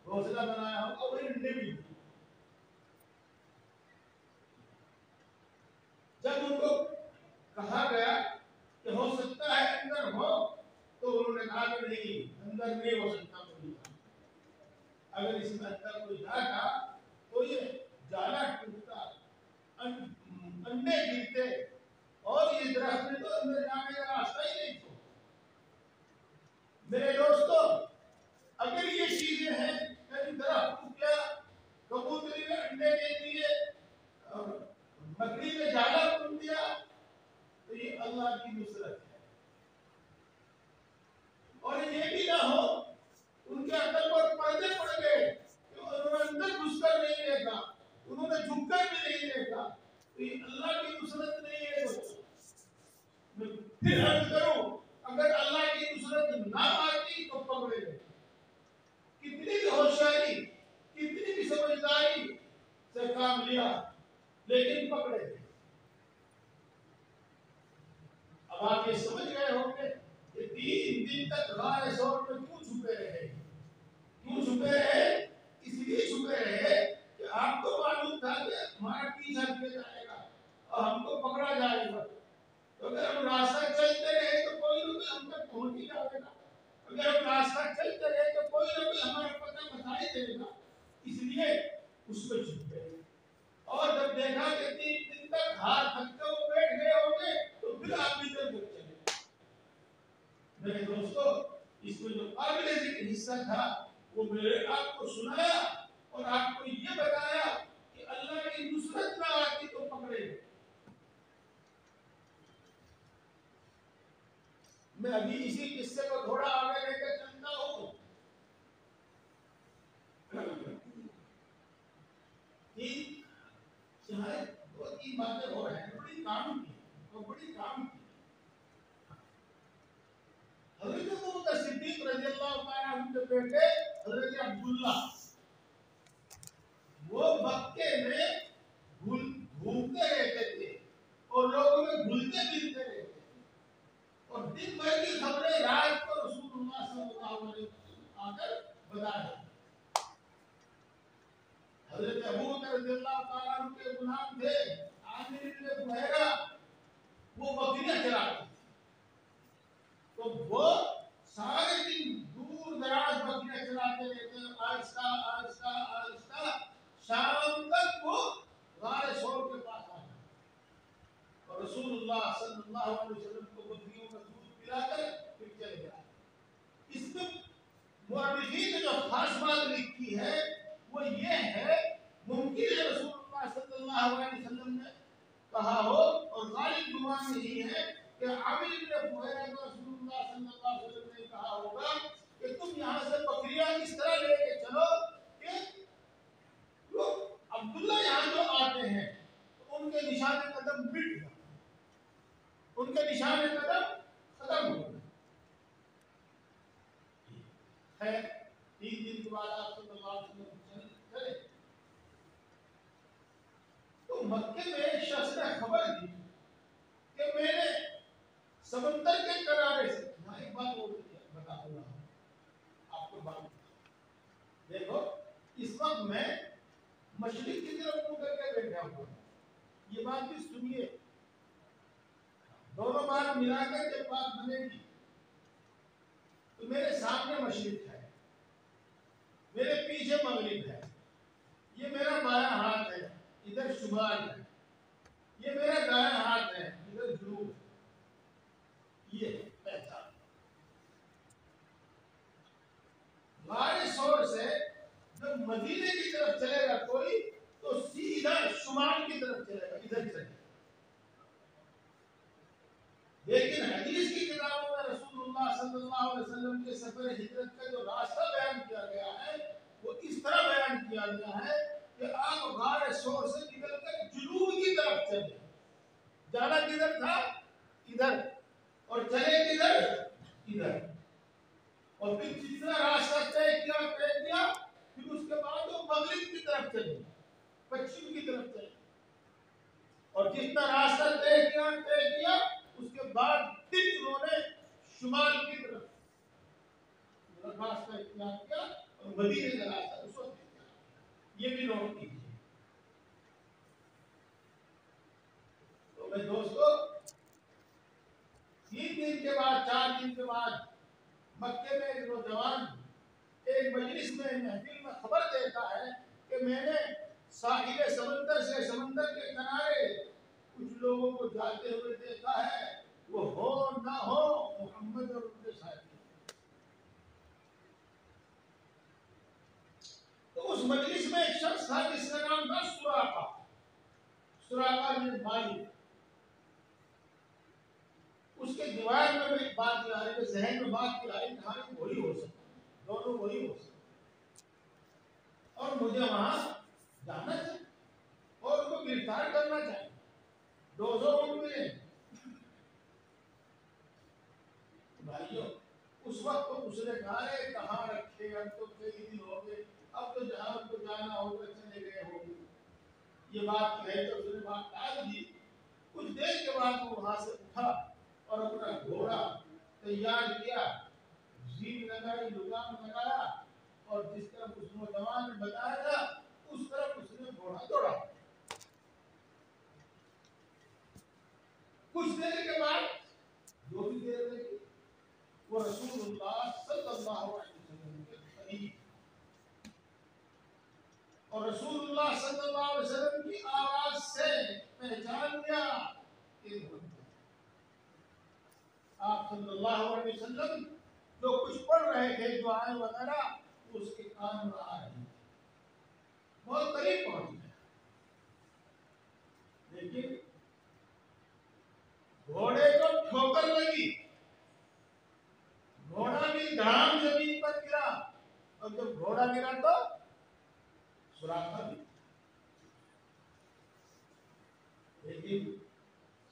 گھونسلہ بنایا ہوگا، وہی انڈے بھی دیے. جب ان کو کہا گیا کہ ہو سکتا ہے اندر ہو تو انہوں نے کہا کہ نہیں، اندر نہیں ہو سکتا کوئی. اگر اس میں اندر کوئی جاتا تو یہ جالا ٹوٹتا، انڈے گرتے اور یہ درخت میں تو اندر جانے کا راستہ ہی نہیں تھا. میرے دوستو، اگر یہ چیزیں ہیں کہ درخت کو کیا کبوتری نے انڈے دے دیے، مکڑی نے جالا ٹوٹ دیا، تو یہ اللہ کی نصرت ہے. اور یہ بھی نہ ہو ان کے عقل پر پردے پڑ گئے کہ انہوں نے اندر گھس کر نہیں دیکھا، انہوں نے جھک کر بھی نہیں دیکھا، تو یہ اللہ کی نصرت نہیں ہے. میں پھر عرض کروں، اگر اللہ کی نصرت نہ آتی تو پکڑے گئے. کتنی بھی ہوشیاری، کتنی بھی سمجھداری سے کام لیا لیکن پکڑے گئے. اب آپ یہ سمجھ گئے ہوں گے کہ 3 دن تک غار ثور میں کیوں چھپے رہے. کیوں چھپے رہے؟ اس لیے چھپے رہے کہ آپ کو معلوم تھا کہ ہمارا پیچھا کیا جائے گا اور ہم کو پکڑا جائے گا. تو اگر ہم راستہ چلتے رہے تو کوئی نہ کوئی ہم تک پہنچ ہی جائے گا. اگر ہم راستہ چلتے رہے تو کوئی نہ کوئی ہمارا پتہ بتا ہی دے گا. اس لیے اس میں چھپے. اور جب دیکھا کہ 3 دن تک ہاتھ تھکتے ہوئے بیٹھ گئے ہوں گے تو پھر آپ بھی ادھر چلے. میرے دوستو، اس میں جو قابل ذکر حصہ تھا وہ میں نے آپ کو سنایا اور آپ کو یہ بتایا کہ اللہ کی نصرت نہ آتی تو پکڑے. میں ابھی اسی قصے کو تھوڑا آگے لے کر چلتا ہوں. شاید 2-3 باتیں ہو رہے ہیں بڑی کام کی اور بڑی کام کی. حضرت ابو بکر صدیق رضی اللہ تعالیٰ عنہ کے بیٹے حضرت عبداللہ وہ مکے میں گھومتے رہتے تھے اور لوگوں میں گھلتے ملتے رہتے تھے اور دن بھر کی خبریں رات کو رسول اللہ صلی اللہ علیہ وسلم آ کر بتاتے. حضرت ابو بکر رضی اللہ تعالیٰ عنہ کے غلام تھے عامر بن فہیرہ، وہ بکریاں چراتے تھے. تو وہ سارے دن دور دراز بکریاں چراتے رہتے، آہستہ آہستہ آہستہ شام تک وہ غار ثور کے پاس آ گئے اور رسول اللہ صلی اللہ علیہ وسلم کو بکریوں کا دودھ پلا کر پھر چلے گئے. اس میں مورخین نے جو خاص بات لکھی ہے وہ یہ ہے، ممکن ہے رسول اللہ صلی اللہ علیہ وسلم نے کہا ہو اور غالب گمان یہی ہے کہ عامر بن فہیرہ کو رسول اللہ صلی اللہ علیہ وسلم نے کہا ہوگا کہ تم یہاں سے بکریاں اس طرح لے کے چلو کہ لوگ عبداللہ یہاں جو آتے ہیں تو ان کے نشان قدم مٹ جائے، ان کے نشان قدم ختم ہو جائے. ہے 3 دن کے بعد آپ صلی اللہ علیہ وسلم چلے تو مکے میں ایک شخص نے خبر دی کہ میں نے سمندر کے کنارے سے، یہاں ایک بات اور بتا رہا ہوں آپ کو. بات دیکھو، اس وقت میں مشرق کی طرف منہ کر کے بیٹھا ہوا ہوں. یہ بات بھی سنیے، دونوں بات ملا کر جب بات بنے گی تو میرے سامنے مشرق ہے، میرے پیچھے مغرب ہے، یہ میرا بایاں ہاتھ ہے، ادھر شمال ہے، یہ میرا دایاں ہاتھ ہے، ادھر جنوب ہے. یہ پہچان غار ثور سے جب مدینے کی طرف چلے گا کوئی تو سیدھا شمال کی طرف چلے گا، ادھر چلے گا. لیکن حدیث کی کتابوں میں رسول اللہ صلی اللہ علیہ وسلم کے سفر ہجرت کا جو راستہ بیان کیا گیا ہے وہ اس طرح بیان کیا گیا ہے کہ آپ غار ثور سے نکل کر جنوب کی طرف چلے. جانا کدھر تھا؟ ادھر. اور چلے کدھر؟ ادھر. اور پھر جتنا راستہ طے کیا پھر جتنا راستہ طے کیا اس کے بعد پھر انہوں نے شمال کی طرف راستہ اختیار کیا اور مدینے کا راستہ اس وقت اختیار کیا. یہ بھی نوٹ کیجیے. تو میں دوستو 3 دن کے بعد 4 دن کے بعد مکے میں ایک نوجوان ایک مجلس میں محفل میں خبر دیتا ہے کہ میں نے ساحل سمندر سے سمندر کے کنارے کچھ لوگوں کو جاتے ہوئے دیکھا ہے. وہ ہو نہ ہو محمد اور ان کے ساتھی. تو اس مجلس میں ایک شخص تھا جس کا نام تھا سراقہ بن مالک. اس کے دیوار میں ایک بات آ رہی ہے, ذہن میں بات آ رہی ہے, وہی ہو سکتا, دونوں وہی ہو سکتا, اور مجھے وہاں جانا چاہیے اور ان کو گرفتار کرنا چاہیے. 200 اونٹ ملے. بھائیو اس وقت تو اس نے کہا ہے کہاں رکھے, اب تو کئی دن ہو گئے, اب تو جہاں کو جانا ہوگا چلے گئے ہوگی. یہ بات کہے تو اس نے بات ٹال دی. کچھ دیر کے بعد وہ وہاں سے اٹھا اور اپنا گھوڑا تیار کیا, زین لگائی, لگام لگایا, اور جس طرح اس نوجوان نے بتایا تھا اس طرف اس نے گھوڑا دوڑا. کچھ دیر کے بعد جو بھی دیر لگی وہ رسول اللہ صلی اللہ علیہ وسلم کے قریب, اور رسول اللہ صلی اللہ علیہ وسلم کی آواز سے پہچان لیا کہ آپ صلی اللہ علیہ وسلم جو کچھ پڑھ رہے تھے دعائیں وغیرہ اس کے کان میں آ رہی تھی. بہت قریب پہنچ گیا, لیکن گھوڑے کو ٹھوکر لگی, گھوڑا بھی دھڑام زمین پر گرا, اور جب گھوڑا گرا تو سراقہ بھی. لیکن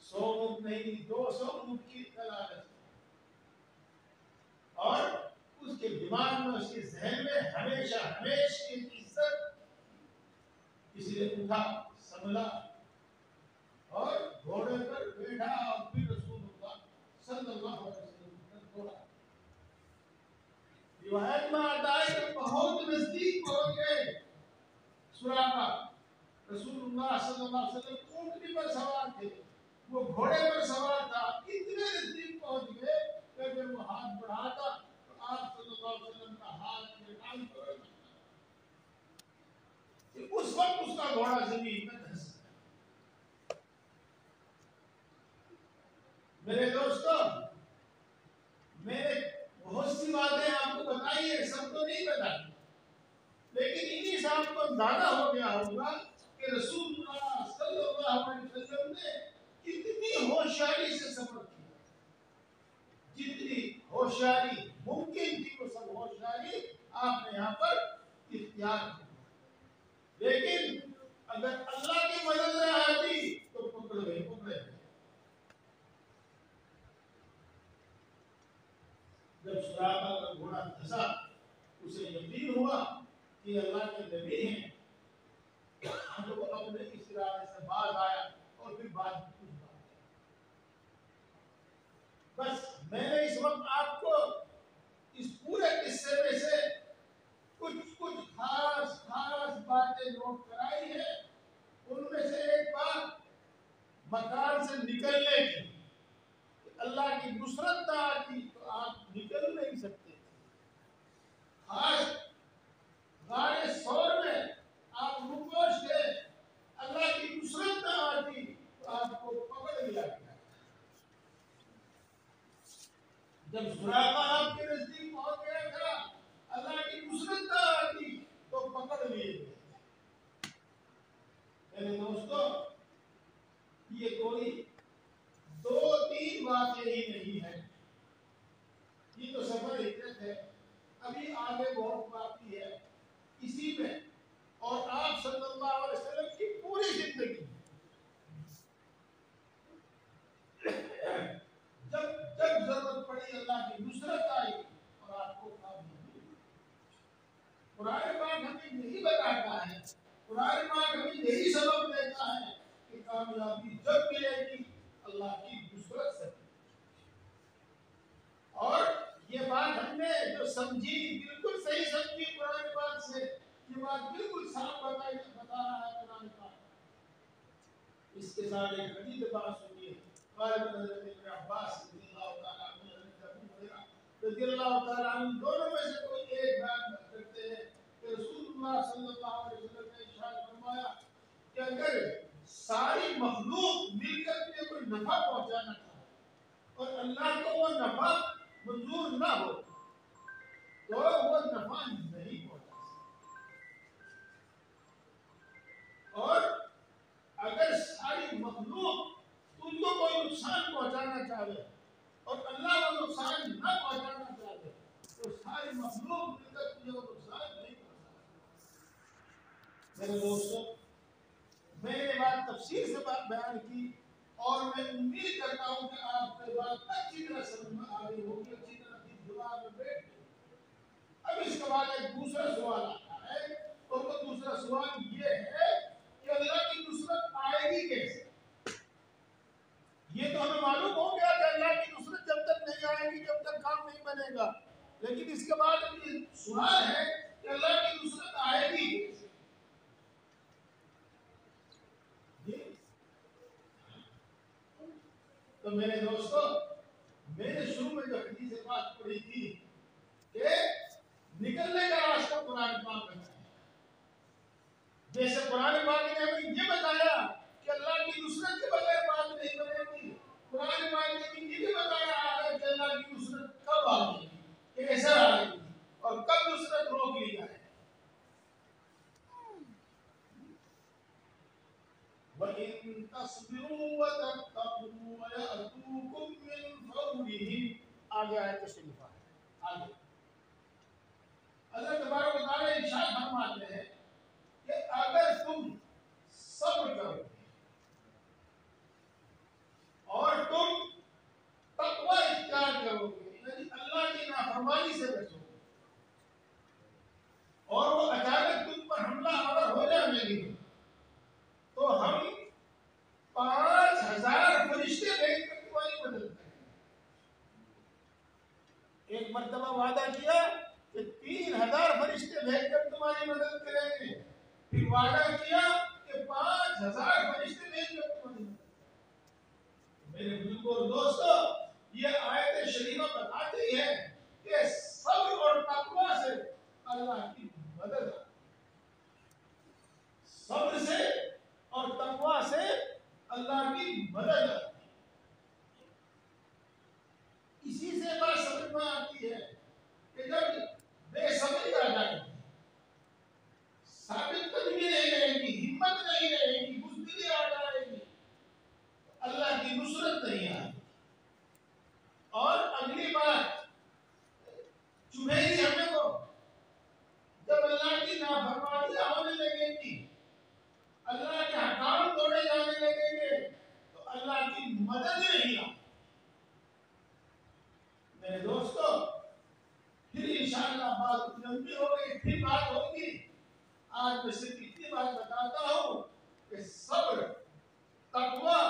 100 اونٹ نہیں 200 اونٹ کی تلاش, اور اس کے دماغ میں اس کے ذہن میں ہمیشہ کی عزت. کسی نے اٹھا سنبھلا اور گھوڑے پر بیٹھا اور پھر رسول اللہ صلی اللہ علیہ وسلم پر گھوڑا. روایت میں آتا ہے کہ بہت نزدیک پہنچ گئے سراقہ. رسول اللہ صلی اللہ علیہ وسلم اونٹنی پر سوار تھے, وہ گھوڑے پر سوار تھا. اتنے نزدیک پہنچ گئے کہ جب وہ ہاتھ بڑھاتا تو آپ صلی اللہ علیہ وسلم کا ہاتھ میرے کان پر رکھتا. اس وقت اس کا گھوڑا زمین میں دھس گیا. میرے دوستو, میں نے بہت سی باتیں آپ کو بتائی ہے, سب تو نہیں بتائی, لیکن انہی سے آپ کو اندازہ ہو گیا ہوگا کہ رسول اللہ صلی اللہ علیہ وسلم نے کتنی ہوشیاری سے سفر کیا. جتنی ہوشیاری ممکن تھی وہ سب ہوشیاری آپ نے یہاں پر اختیار کی. لیکن اگر اللہ کی مدد نہ آتی تو پکڑ گئے. جب سراقہ کا گھوڑا دھسا اسے یقین ہوا کہ اللہ کے نبی ہیں, تو وہ اپنے اس ارادے سے باز آیا اور پھر بات بس. میں نے اس وقت آپ کو اس پورے قصے میں سے کچھ خاص باتیں نوٹ کرائی ہے. ان میں سے ایک بات مکان سے نکلنے کی, اللہ کی نصرت نہ آتی تو آپ نکل نہیں سکتے. آج غار سور میں آپ رکوش تھے, اللہ کی نصرت نہ آتی تو آپ کو پکڑ لیا گیا. جب سراقہ آپ کے نزدیک پہنچ گیا تھا, اللہ کی نصرت نہ آتی تو پکڑ لیے گئے. میرے دوستو, یہ کوئی 2-3 باتیں ہی نہیں ہے, یہ تو سفر ہجرت ہے. ابھی آگے بہت باقی ہے اسی میں, اور آپ صلی اللہ علیہ وسلم کی پوری زندگی جب ضرورت پڑی اللہ کی نصرت آئی اور آپ کو کامیابی ملی. قرآن پاک ہمیں یہی بتاتا ہے, قرآن پاک ہمیں یہی سبق دیتا ہے کہ کامیابی جب ملے گی اللہ کی نصرت سے. اور یہ بات ہم نے جو سمجھی بالکل صحیح سمجھی قرآن پاک سے, یہ بات بالکل صاف بتا رہا ہے قرآن پاک. اس کے ساتھ ایک حدیث بات سنیے. حضرت ابن عباس رضی اللہ تعالیٰ عنہ دونوں میں سے کوئی ایک بات کرتے ہیں کہ رسول اللہ صلی اللہ علیہ وسلم نے ارشاد فرمایا کہ اگر ساری مخلوق مل کر کے کوئی نفع پہنچانا چاہے اور اللہ کو وہ نفع منظور نہ ہو تو وہ نفع نہیں پہنچا سکتا. اور اگر ساری مخلوق تم کو کوئی نقصان پہنچانا چاہے اور اللہ وہ نقصان نہ پہنچانا چاہے تو ساری مخلوق مل کر تجھے وہ نقصان نہیں پہنچا سکتی. میرے دوستو, میں نے بات تفصیل سے بیان کی اور میں امید کرتا ہوں کہ آپ کو بات اچھی طرح سمجھ میں آ رہی ہوگی, اچھی طرح کی دماغ میں بیٹھ گئی. اب اس کے بعد ایک دوسرا سوال آتا ہے, اور وہ دوسرا سوال یہ ہے کہ اللہ کی نصرت آئے گی کیسے؟ یہ تو ہمیں معلوم ہو گیا کہ اللہ کی نصرت جب تک نہیں آئے گی جب تک کام نہیں بنے گا, لیکن اس کے بعد یہ سوال ہے کہ اللہ کی نصرت آئے گی کیسے؟ تو میرے دوستو, میں نے شروع میں جو حدیث بات پڑھی تھی کہ نکلنے کا راستہ قرآن پاک میں ہے. جیسے قرآن پاک نے ہمیں یہ بتایا کہ اللہ کی نصرت کے بغیر بات نہیں بنے گی, قرآن پاک نے یہ بھی بتایا ہے کہ اللہ کی نصرت کب آئے گی, کیسے آئے گی اور کب نصرت روک لی جائے. وَإِن تَصْبِرُوا وَتَتَّقُوا وَيَأْتُوكُم مِّن فَوْرِهِمْ آگے آیت تشریف ہے. آگے اللہ تبارک و تعالیٰ ارشاد فرماتے ہیں کہ اگر تم صبر کرو اور تم تقوی اختیار کرو گے, یعنی اللہ کی نافرمانی سے بچو گے, اور وہ اچانک تم پر حملہ آور ہو جانے لگے تو ہم 5000 فرشتے بھیج کر تمہاری مدد کریں گے. ایک مرتبہ وعدہ کیا کہ 3000 فرشتے بھیج کر تمہاری مدد کریں گے, پھر وعدہ کیا کہ 5000 فرشتے بھیج کر تمہاری مدد کریں گے. میرے بزرگوں اور دوستو, یہ آیت شریفہ بتاتی ہے کہ صبر اور تقوی سے اللہ کی مدد آتی ہے. صبر سے اور تقوی سے اللہ کی مدد آتی ہے. اسی سے بات سمجھ میں آتی ہے کہ جب بے صبری آ جائے گی, ثابت قدمی نہیں رہے گی, ہمت نہیں رہے گی, بزدلی آ جائے گی, اللہ کی نصرت نہیں آئے گی. اور اگلی بات چبھے گی ہمیں کو, جب اللہ کی نافرمانیاں ہونے لگے گی, اللہ کے حکام توڑے جانے لگیں گے تو اللہ کی مدد نہیں آئے. میرے دوستو, پھر انشاءاللہ بات لمبی ہو گئی, پھر بات ہوگی. آج میں صرف اتنی بات بتاتا ہوں کہ صبر, تقوی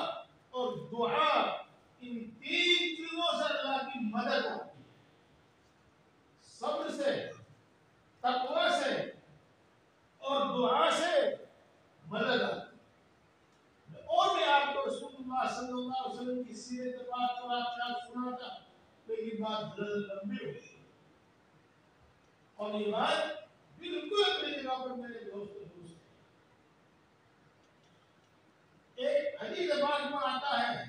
اور دعا, ان 3 چیزوں سے اللہ کی مدد آتی ہے. صبر سے, تقوی سے اور دعا سے مدد آتی ہے. اور بھی آپ کو رسول اللہ صلی اللہ علیہ وسلم کی سیرت پاک کا واقعات سناتا, لیکن بات لمبی ہو گئی اور یہ بات بالکل اپنی جگہ پر میرے دوست درست ہے. ایک حدیث پاک میں آتا ہے,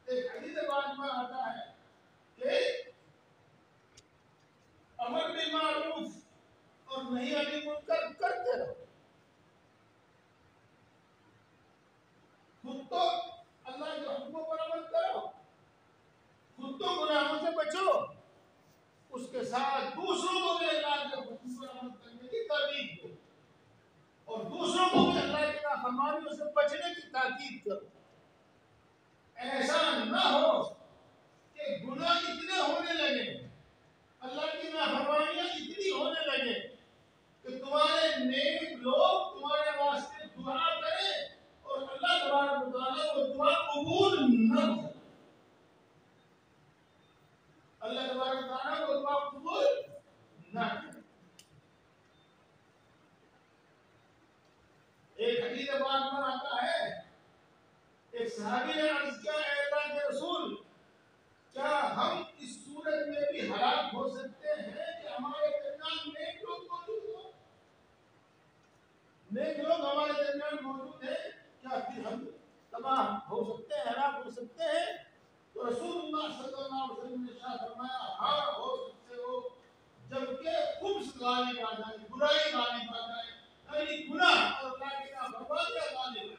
ایک حدیث پاک میں آتا ہے کہ امر بالمعروف اور نہی عن المنکر کرتے رہو. خود تو اللہ کے حکموں پر عمل کرو, خود تو گناہوں سے بچو, اس کے ساتھ دوسروں کو بھی اللہ کے حکم پر عمل کرنے کی ترغیب دو, اور دوسروں کو بھی اللہ کی نافرمانیوں سے بچنے کی تاکید کرو. ایسا نہ ہو کہ گناہ اتنے ہونے لگے, اللہ کی نافرمانیاں اتنی ہونے لگے کہ تمہارے نیک لوگ تمہارے واسطے دعا کریں اور اللہ تبارک و تعالیٰ ایک حدیث پاک میں آتا ہے، ایک صحابی نے عرض کیا، اے اللہ کے رسول، کیا ہم اس صورت میں بھی ہلاک ہو سکتے ہیں کہ ہمارے درمیان نیک لوگ موجود ہوں؟ نیک لوگ ہمارے درمیان موجود ہیں، کیا پھر ہم تباہ ہو سکتے ہیں، ہلاک ہو سکتے ہیں؟ تو رسول اللہ صلی اللہ علیہ وسلم نے ارشاد فرمایا، ہاں ہو سکتے ہو، جبکہ خبث غالب آ جائے، برائی غالب آ جائے، یعنی گناہ اور اللہ کی نافرمانیاں غالب آ جائے۔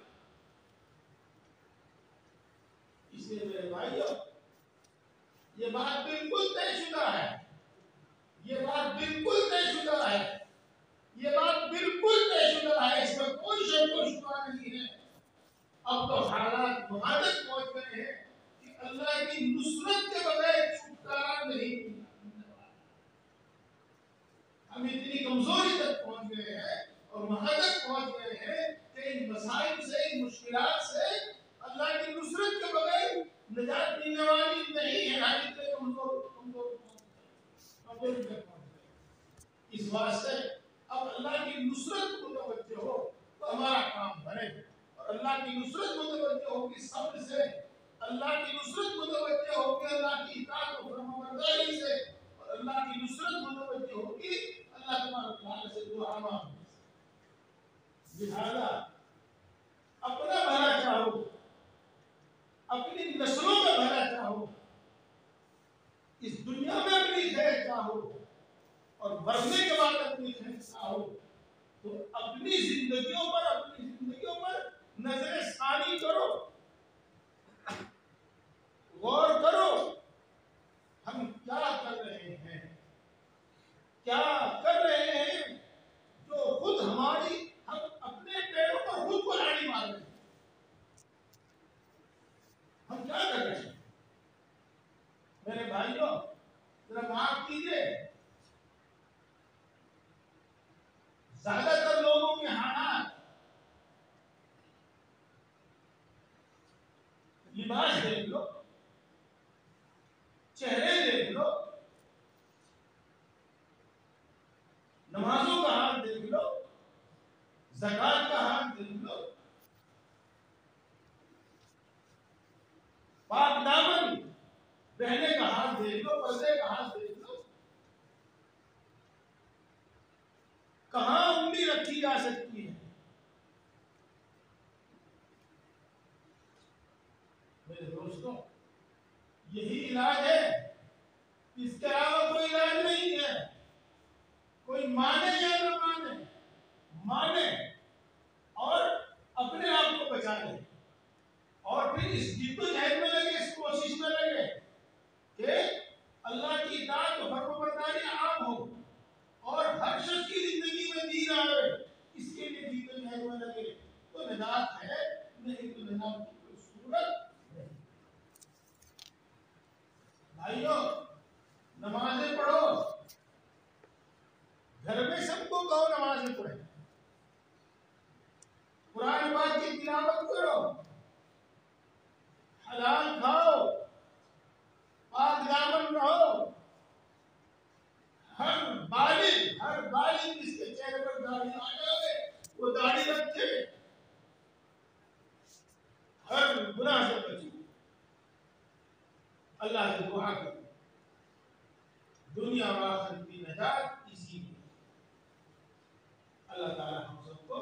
اس لیے میرے بھائیو، یہ بات بالکل طے شدہ ہے، یہ بات بالکل طے شدہ ہے، یہ بات بالکل طے شدہ ہے، اس میں کوئی شک و شبہ نہیں ہے۔ اب تو حالات وہاں تک پہنچ گئے ہیں کہ اللہ کی نصرت کے بغیر چھٹکارا نہیں، ہم اتنی کمزوری تک پہنچ گئے ہیں اور وہاں تک پہنچ گئے ہیں کہ ان مسائل سے، ان مشکلات سے اللہ کی نصرت کے بغیر نجات ملنے والی نہیں ہے۔ ہم اتنے کمزور تک پہنچ گئے۔ اس واسطے اب اللہ کی نصرت کو متوجہ ہو تو ہمارا کام بنے، اور اللہ کی نصرت متوجہ ہوگی صبر سے، اللہ کی نصرت متوجہ ہوگی اللہ کی اطاعت و فرمانبرداری سے، اور اللہ کی نصرت متوجہ ہوگی اللہ تبارک و تعالی سے دعا مانگنے سے۔ لہذا اپنا بھلا چاہو، اپنی نسلوں کا بھلا چاہو، اس دنیا میں اپنی خیر چاہو، اور مرنے کے بعد اپنی خیر چاہو، تو اپنی زندگیوں پر نظر ثانی کرو، غور کرو، ہم کیا کر رہے ہیں، کیا کر رہے ہیں جو خود ہم اپنے پیروں پر خود کو لاڑی مار رہے ہیں، ہم کیا کر رہے ہیں؟ میرے بھائیوں ذرا معاف کیجیے، زیادہ تر لوگوں کے حالات، لباس دیکھ لو، چہرے دیکھ لو، نمازوں کا حال دیکھ لو، زکات کا حال دیکھ لو، پاک دامن رہنے کا حال دیکھ لو، پردے کا حال دیکھ لو، کہاں انگلی رکھی جا سکتی ہے؟ میرے دوستوں، یہی علاج ہے، اس کے علاوہ کوئی علاج نہیں ہے۔ کوئی مانے یا نہ مانے، مانے اور اپنے آپ کو بچا لے، اور پھر اس جد و جہد میں لگے، اس کوشش میں لگے کہ اللہ کی اطاعت و فرمانبرداری عام ہو اور ہر شخص کی زندگی میں دین آئے، اس کے لیے جد و جہد میں لگے، تو نجات ہے، نہیں تو نجات کی کوئی صورت نہیں۔ بھائیوں، نمازیں پڑھو، گھر میں سب کو کہو نمازیں پڑھیں، قرآن پاک کی تلاوت کرو، حلال کھاؤ، پاک دامن رہو، ہر بالغ جس کے چہرے پر داڑھی آ جائے وہ داڑھی رکھے، ہر گناہ سے بچو، اللہ سے دعا کرو، دنیا و آخرت کی نجات اسی میں۔ اللہ تعالی ہم سب کو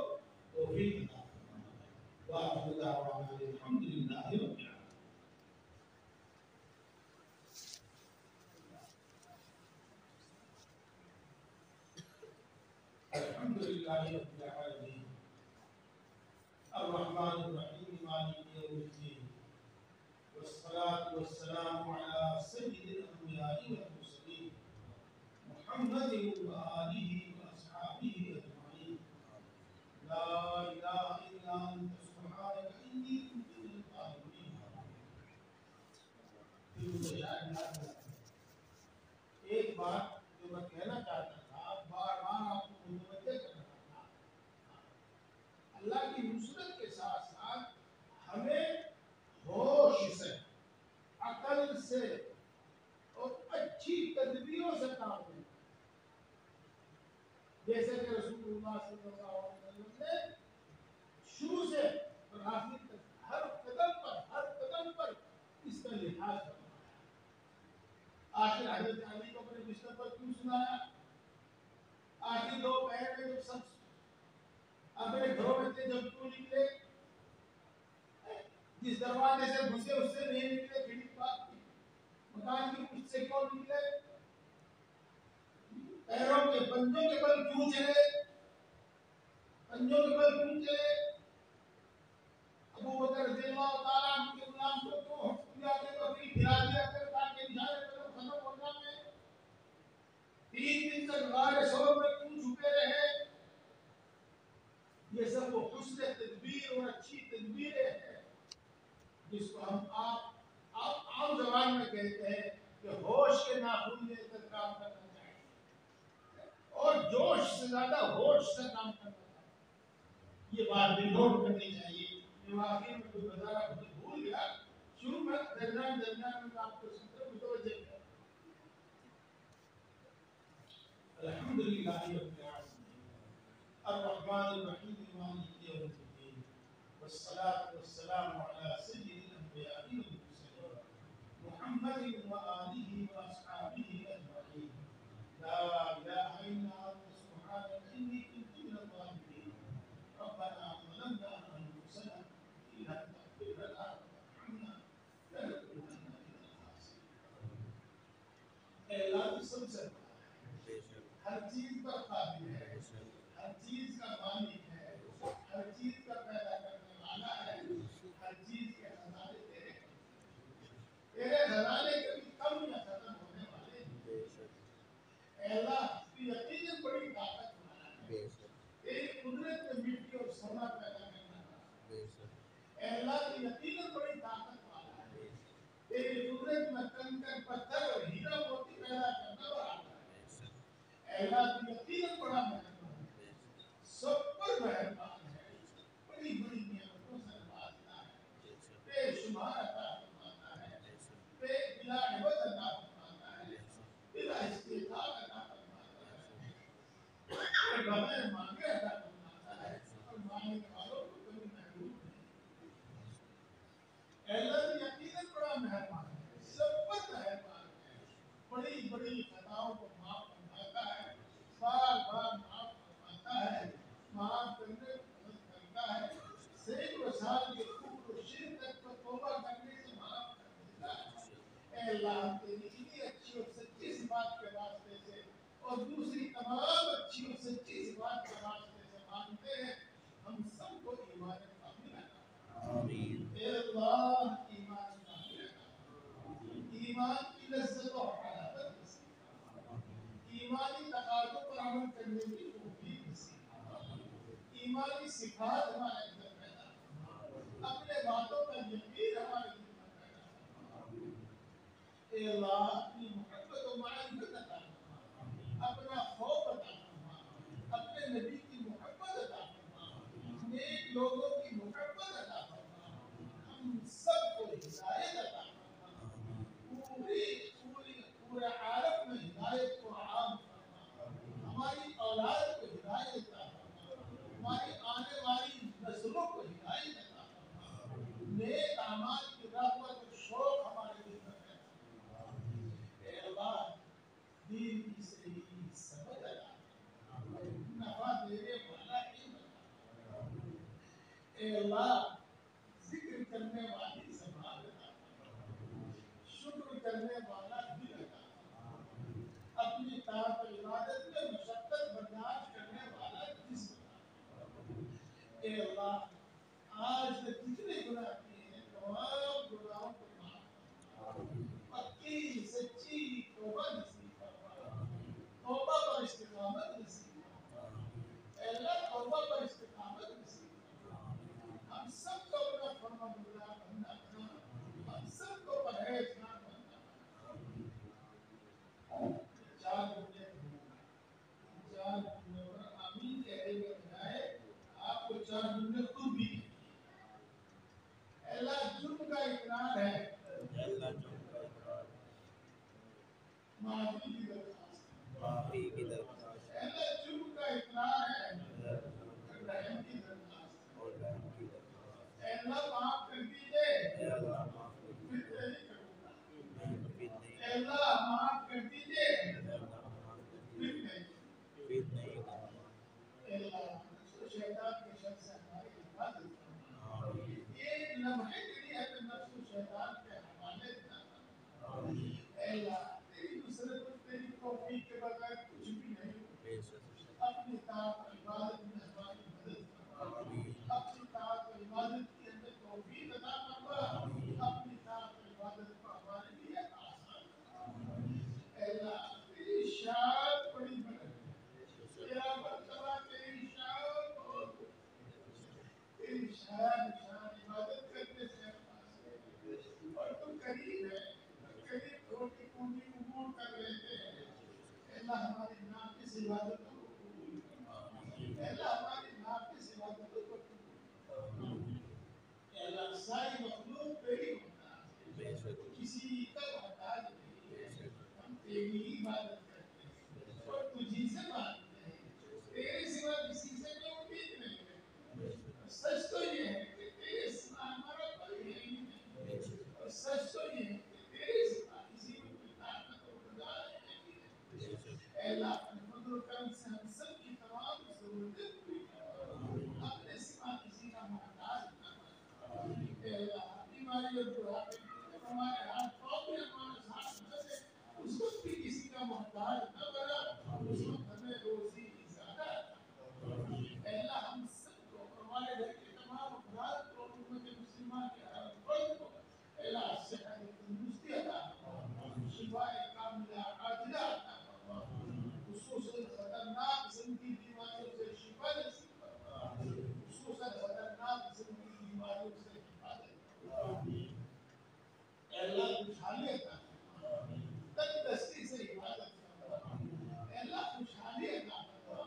توفیق عطا فرمائے۔ وآخر دعوانا الحمد للہ رب العالمین۔ الحمد للہ رب العالمین، الرحمن الرحیم، مالک یوم الدین، والصلاة والسلام على سید الانبیاء والمرسلین، محمد وآلہ واصحابہ اجمعین۔ لا الہ الا انت سبحانک انی کنت من الظالمین۔ ایک بات جو میں کہنا چاہتا تھا، بار بار آپ کو متوجہ کرنا تھا، اللہ کی نصرت کے ساتھ ساتھ ہمیں ہوش سے، عقل سے اور اچھی تدبیروں سے کام لینا، جیسے کہ رسول اللہ صلی اللہ علیہ وسلم نے شروع سے اور آخر تک ہر قدم پر اس کا لحاظ فرمایا۔ آخر حضرت علی کو اپنے بستر پر کیوں سنایا؟ آخر دو پہر میں جب سب اپنے گھروں میں تھے، جب کیوں نکلے؟ جس دروازے سے گھسے اس سے نہیں نکلے، کھڑکی بات کی مکان کی کچھ سے کیوں نکلے؟ پیروں کے پنجوں کے بل کیوں چلے؟ پنجوں کے بل کیوں چلے؟ ابو بکر رضی اللہ تعالیٰ عنہ کے غلام کو کیوں حکم دیا کہ بکری کھلا دیا کر تاکہ نشانے قدم ختم ہو جائے؟ 3 دن تک غار ثور میں کیوں چھپے رہے؟ یہ سب وہ حسن تدبیر اور اچھی تدبیریں ہیں جس کو ہم آپ عام زبان میں کہتے ہیں کہ ہوش کے ناخن لے کر کام کرنا چاہیے اور جوش سے زیادہ ہوش سے کام کرنا چاہیے۔ یہ بات بھی نوٹ کرنی چاہیے۔ میں واقعی میں کوئی بتانا مجھے بھول گیا، شروع میں درمیان میں آپ کو متوجہ کیا۔ الحمدللہ رب العالمین الرحمن الرحیم مالک یوم الدین والصلاة والسلام علی سید الانبیاء والمرسلین محمد وآلہ واصحابہ اجمعین۔ لا الہ الا انت سبحانک انی کنت من الظالمین۔ ربنا ظلمنا انفسنا ان لم تغفر لنا وترحمنا لنکونن من الخاسرین۔ اے اللہ کی سب سے ہر چیز پر قابل ہے، ہر چیز کا مالک ہے، ہر چیز کا پیدا کرنے والا ہے، ہر چیز کے خزانے تیرے خزانے کبھی کم یا ختم ہونے والے ہیں۔ اے اللہ تو یقیناً بڑی طاقت والا ہے، تیری قدرت میں مٹی اور سونا پیدا کرنا ہے۔ اے اللہ تو یقیناً بڑی طاقت والا ہے، تیری قدرت میں کنکر پتھر اور ہیرا موتی پیدا کرنا برابر ہے۔ اے اللہ تو یقیناً بڑا مہربان ہے، سب پر مہربان ہے، بڑی بڑی نعمتوں سے نوازتا ہے، بے شمار عطا فرماتا ہے، بے بلا عوض عطا فرماتا ہے، بلا استحقاق عطا فرماتا ہے، بغیر مانگے عطا فرماتا ہے اور مانگنے والوں کو کبھی محروم نہیں۔ اے اللہ تو یقیناً بڑا مہربان ہے، سب پر مہربان ہے، بڑی بڑی خطاؤں کو معاف فرماتا ہے، بار بار معاف فرماتا ہے، معاف کرنے کو پسند کرتا ہے، سینکڑوں سال کے کفر و شرک تک کو توبہ کرنے سے معاف کر دیتا ہے۔ اے اللہ ہم تیری اتنی اچھی اور سچی صفات کے واسطے سے اور دوسری تمام اچھی اور سچی صفات کے واسطے سے مانگتے ہیں، ہم سب کو ایمان کامل عطا فرما۔ آمین۔ اے اللہ ایمان کامل عطا فرما، ایمان کی لذت و حلاوت نصیب فرما، ایمانی تقاضوں پر عمل کرنے کی توفیق نصیب فرما، ایمانی صفات ہمارے اندر پیدا فرما، اپنے باتوں کا یقین ہمارے دل میں پیدا فرما۔ اے اللہ اپنی محبت و معرفت عطا فرما، اپنا خوف عطا فرما، اپنے نبی کی محبت عطا فرما، نیک لوگوں کی محبت عطا فرما، ہم سب کو ہدایت عطا فرما، پورے عالم میں ہدایت کو عام فرما، ہماری اولاد کو ہدایت عطا فرما، ہماری آنے والی نسلوں کو ہدایت عطا فرما، نیک اعمال کی رغبت اور شوق ہمارے دل میں پیدا فرما۔ اے اللہ دین کی صحیح سمجھ عطا فرما، نفع دینے والا علم عطا فرما۔ اے اللہ ذکر کرنے والی زبان عطا فرما، شکر کرنے والا دل عطا فرما، اپنی طاعت و عبادت میں مشقت برداشت کرنے والا جسم عطا فرما۔ اے اللہ آج تک جتنے گناہ کیے ہیں تمام گناہوں کو معاف فرما، پکی سچی توبہ نصیب فرما، توبہ پر استقامت نصیب فرما۔ اے اللہ توبہ پر استقامت نصیب فرما، ہم سب کو اپنا فرما بردار بندہ بنا، ہم سب کو پرہیزگار بندہ بنا۔ چار جملے چار جملوں پر آمین کہنے کے بجائے آپ کو چار جملے خود بھی کہیے۔ اے اللہ جرم کا اقرار ہے، اے اللہ جرم کا اقرار ہے، معافی کی درخواست ہے، معافی کی درخواست ہے، اے اللہ جرم کا اقرار ہے اور رحم کی درخواست ہے، شیطان کے شر سے ہماری حفاظت فرما، ایک لمحے کے لیے ہمیں نفس و شیطان کے حوالے نہ کرنا۔ اے اللہ تیری نصرت اور تیری توفیق کے بغیر کچھ بھی نہیں ہوتا۔ اپنی طاعت و عبادت میں ہماری مدد فرما، اپنی طاعت و عبادت کی ہمیں توفیق عطا فرما، اپنی طاعت و عبادت کو ہمارے لیے آسان فرما۔ اے اللہ تیری شان بڑی بلند ہے، تیرا مرتبہ تیری شان بہت تیری شان عبادت کرنے سے اور تم قریب ہے، قریب چھوٹی موٹی امور کر لیتے ہیں۔ اے اللہ ہماری ناقص عبادتوں کو قبول کر، اے اللہ ہماری ناقص عبادتوں کو قبول کر۔ اے اللہ ساری مخلوق تیری محتاج ہے، کسی کا محتاج نہیں ہے، ہم تیری ہی عبادت کرتے ہیں اور تجھی سے مانگتے ہیں، تیرے سوا کسی سے کوئی امید نہیں ہے۔ سچ تو یہ ہے کہ تیرے سوا ہمارا کوئی ہے ہی نہیں، اور سچ تو یہ ہے کہ تیرے سوا کسی کو کوئی طاقت اور قدرت نہیں ہے۔ اے اللہ اپنے فضل و کرم سے ہم سب کی تمام ضرورتیں پوری کرو، اپنے سوا کسی کا محتاج نہ بنا۔ اے اللہ بیماری اور بڑھاپے میں جب ہمارے ہاتھ پاؤں بھی ہمارے ساتھ نہ دے، اس وقت بھی کسی کا محتاج نہ بنا، اس وقت ہمیں روزی زیادہ عطا کرو۔ اے اللہ ہم سب کو، ہمارے گھر کے تمام افراد کو، امت مسلمہ کے ہر فرد کو اے اللہ صحت تندرستی عطا فرما، شفاء کاملہ عاجلہ عطا فرما، خصوصاً خطرناک قسم کی بیماریوں سے شفا نصیب فرما، خصوصاً خطرناک قسم کی بیماریوں سے حفاظت فرما۔ اے اللہ خوشحالی عطا فرما، تندرستی سے حفاظت فرما۔ اے اللہ خوشحالی عطا فرما،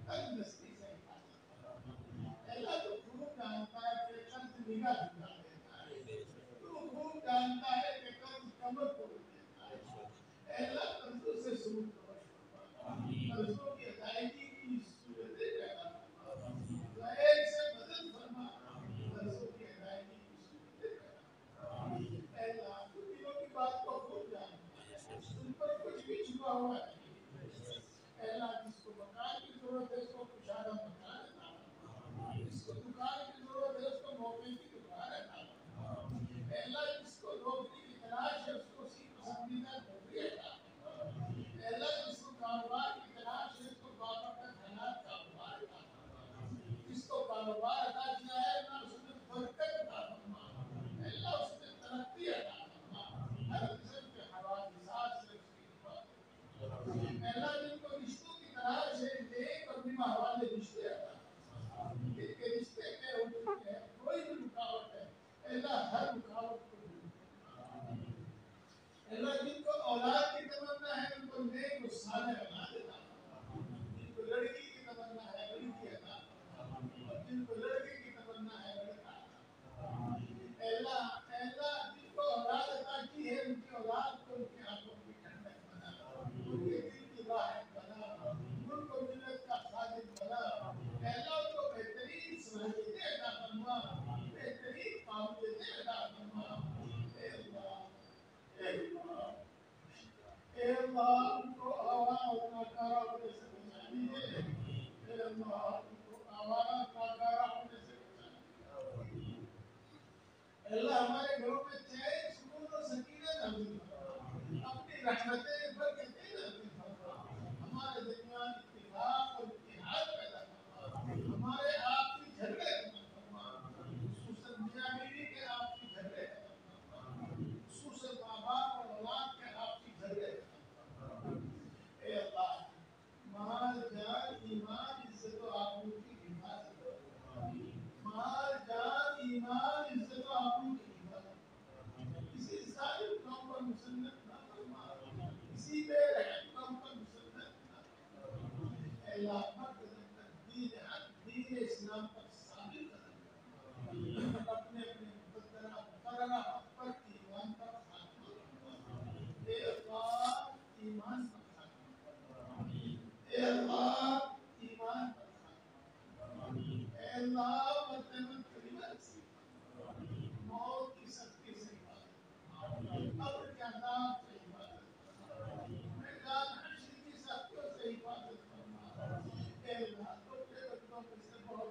تندرستی سے حفاظت فرما۔ اے اللہ تو خوب جانتا ہے کہ قرض نگاہ جھکا دیتا ہے، تو خوب جانتا ہے کہ قرض کمر توڑ دیتا ہے۔ اے اللہ قرضوں سے سود نوش فرما، قرضوں کی ادائیگی کی صورتیں پیدا فرما، غیر سے مدد فرما، قرضوں کی ادائیگی کی صورتیں پیدا فرما۔ اے اللہ تو دلوں کی بات کو خوب جانتا ہے، ان پر کچھ بھی چھپا ہوا نہیں۔ اے اللہ جس کو مکان کی ضرورت ہے اس کو کشادہ مکان عطا فرما، جس کو دکان کی ضرورت ہے اس کو موقع کی دکان عطا فرما۔ اے اللہ جس کو نوکری کی تلاش ہے اس کو اسی پسندیدہ نوکری عطا فرما۔ اے اللہ جس کو کاروبار کی تلاش ہے اس کو بابرکت حلال کاروبار عطا فرما۔ جس کو کاروبار عطا کیا ہے اللہ اس میں برکت عطا فرما، اے اللہ اس میں ترقی عطا فرما، ہر قسم کے حوادثات سے اس کی حفاظت فرما۔ اے اللہ جن کو رشتوں کی تلاش ہے نیک اور بما والے رشتے عطا فرما، جن کے رشتے طے ہو چکے ہیں کوئی بھی رکاوٹ ہے اے اللہ ہر رکاوٹ کو دور فرما۔ اے اللہ جن کو اولاد کی تمنا ہے ان کو نیک و صالح اولاد عطا فرما، جن کو لڑکی کی تمنا ہے لڑکی عطا فرما، اور جن کو لڑکے کی تمنا ہے لڑکا عطا فرما۔ اے اللہ جن کو اولاد عطا کی ہے ان کی اولاد کو ان کی آنکھوں کی ٹھنڈک بنا، ان کے دل کی راحت بنا، ان کو ملت کا خادم بنا۔ اے اللہ ان کو بہترین صلاحیتیں عطا فرما، بہترین قابلیتیں عطا فرما۔ اے اللہ اے اللہ اے اللہ ان کو آوارہ اور ناکارہ ہونے سے بچا لیجیے۔ اے اللہ ان کو آوارہ ناکارہ ہونے سے بچا لیجیے۔ اے اللہ ہمارے گھروں میں چین سکون اور سکینت نازل فرما، اپنی رحمتیں برکتیں نازل فرما، ہمارے درمیان اتفاق اور اتحاد پیدا فرما، ہمارے آپسی جھگڑے ختم فرما، خصوصاً میاں بیوی کے آپسی جھگڑے ختم فرما، خصوصاً ماں باپ اور اولاد کے آپسی جھگڑے ختم فرما۔ اے اللہ مال جان ایمان عزت و آبرو کی حفاظت فرما، مال جان ایمان عزت و آبرو کی حفاظت فرما، کسی ظالم قوم پر مسلط نہ فرما، کسی بے رحم قوم پر مسلط نہ فرما۔ اے اللہ مرد زن دین حق دین اسلام پر ثابت قدم فرما، اپنے اپنے مقررہ حق پر ایمان پر خاتمہ فرما۔ اے اللہ ایمان پر خاتمہ فرما، اے اللہ ایمان پر خاتمہ فرما، اے اللہ مرتبہ کلمہ نصیب فرما، موت کی سختی سے حفاظت فرما، قبر کے عذاب سے حفاظت فرما، میدان حشر کی سختیوں سے حفاظت فرما۔ اے اللہ تو اپنے بندوں میں سے بہت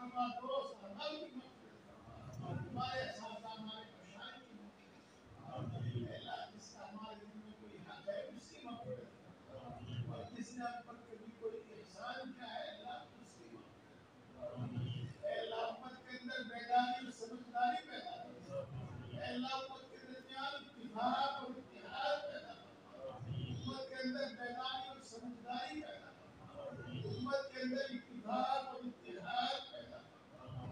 فرما، دوست احباب کی مغفرت فرما، ہمارے اساتذہ ہمارے مشائخ کی مغفرت فرما، اے اللہ جس کا ہمارے دل میں کوئی حق ہے اس کی مغفرت فرما، اور جس نے ہم پر کبھی کوئی احسان کیا ہے اللہ اس کی مغفرت فرما، اے اللہ امت کے اندر بیداری اور سمجھداری پیدا فرما، اے اللہ امت کے درمیان اتفاق اور اتحاد پیدا فرما، امت کے اندر بیداری اور سمجھداری پیدا فرما، امت کے اندر اتفاق اور اتحاد پیدا فرما،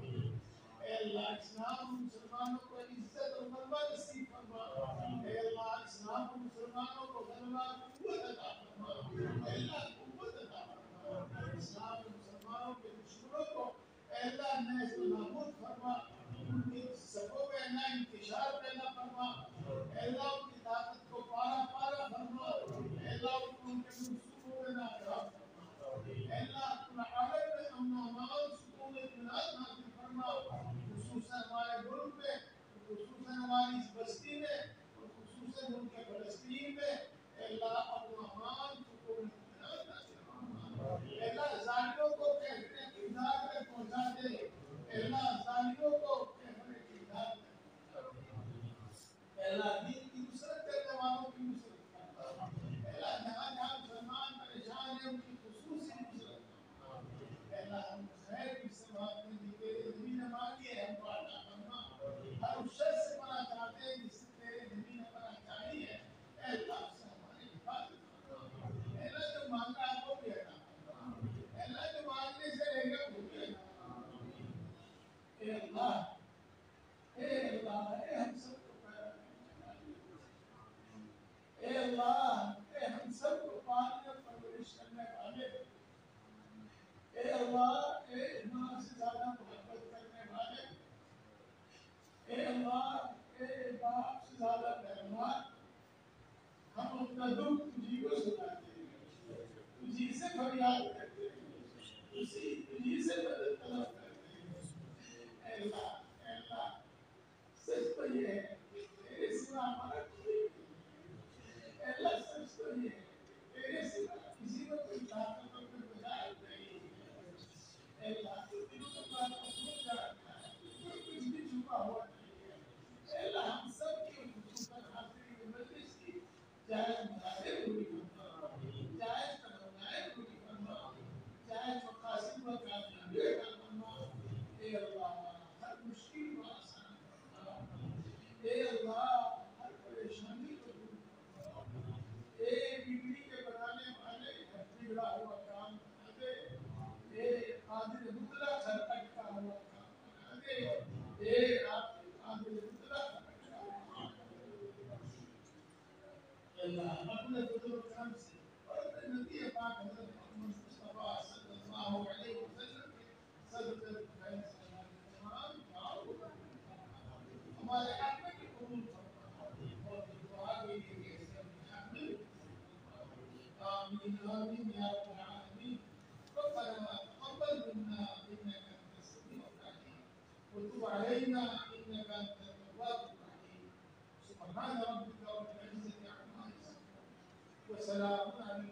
اے اللہ اسلام و مسلمانوں کو عزت اور غلبہ نصیب فرما، اے اللہ اسلام و مسلمانوں کو غلبہ قوت عطا فرما، اے اللہ قوت عطا فرما، اسلام و مسلمانوں کے دشمنوں کو اے اللہ نیز و نابود فرما، ان کی سبوں میں نہ انتشار پیدا فرما، اے اللہ ان کی طاقت کو پارا پارا فرما، اے اللہ ان کے منصوبوں میں ناکام فرما، اے اللہ اپنا عالم میں امن و امان سکون اطمینان نازل فرما، خصوصاً ہمارے ملک میں، خصوصاً ہماری اس بستی میں، اور خصوصاً ملک فلسطین میں، اے اللہ امن و امان سکون اطمینان نازل فرما، اے اللہ ظالموں کو کہتے کردار میں پہنچا دے، اے اللہ ظالموں کو کہتے کردار میں پہنچا دے، اے اللہ دین کی نصرت کرنے والوں کی نصرت فرما، اے اللہ جہاں جہاں مسلمان پریشان ہیں ان کی خصوصی نصرت فرما، اے اللہ ہم خیر کی سے مانگتے ہیں کہ تیرے زمین مانگی ہے ہم کو عطا فرما، ہر اس شر سے پناہ چاہتے ہیں جس سے تیرے زمین پناہ چاہی ہے، اے اللہ اس سے ہماری حفاظت فرما، اے اللہ جو مانگا ہے وہ بھی عطا فرما، اے اللہ جو مانگنے سے رہ گا وہ بھی عطا فرما، اے اللہ اے اللہ اے ہم سب کو پیدا کرنے والے، اے اللہ اے ہم سب کو پالنے اور پرورش کرنے والے، اے اللہ اے ماں سے زیادہ محبت کرنے والے، اے اللہ اے باپ سے زیادہ مہربان، ہم اپنا دکھ تجھی کو سناتے ہیں، تجھی سے فریاد کرتے ہیں، تجھی سے مدد طلب کرتے ہیں، اے اللہ سچ تو یہ ہے کہ تیرے سوا ہمارا کوئی نہیں، اے اللہ سچ تو یہ ہے کہ تیرے سوا کسی کو کوئی طاقت اور کوئی وجاہت نہیں ہے، اے اللہ تو دلوں کے بات کو خوب جانتا ہے، کوئی کچھ بھی چھپا ہوا نہیں ہے، اے اللہ ہم سب کی خصوصاً حاضری کی مجلس کی جائز مناسب پوری فرما، جائز تمنائیں پوری فرما، جائز مقاصد و کامیابی عطا فرما، اے اللہ ہر مشکل کو آسان فرما، اے اللہ ہر پریشانی کو دور فرما، اے بگڑی کے بنانے والے ہر بگڑا ہوا کام بنا دے، اے قادر مطلق ہر اٹکا ہوا کام بنا دے، اے قادر مطلق ہر اٹکا ہوا کام بنا دے، اللہ اپنے فضل و کرم سے اور اپنے نبی پاک حضرت محمد مصطفیٰ صلی اللہ علیہ وسلم کے صدقے خیر سلام تمام دعاؤں کو قبول فرما، ہمارے حق میں بھی قبول فرما، اور دعا کے لیے سب حق میں بھی قبول فرما، آمین آمین یا رب العالمین، ربنا تقبل منا انك انت السميع العليم وتب علينا انك انت التواب الرحيم، سبحان ربك رب العزة عما يصفون وسلام على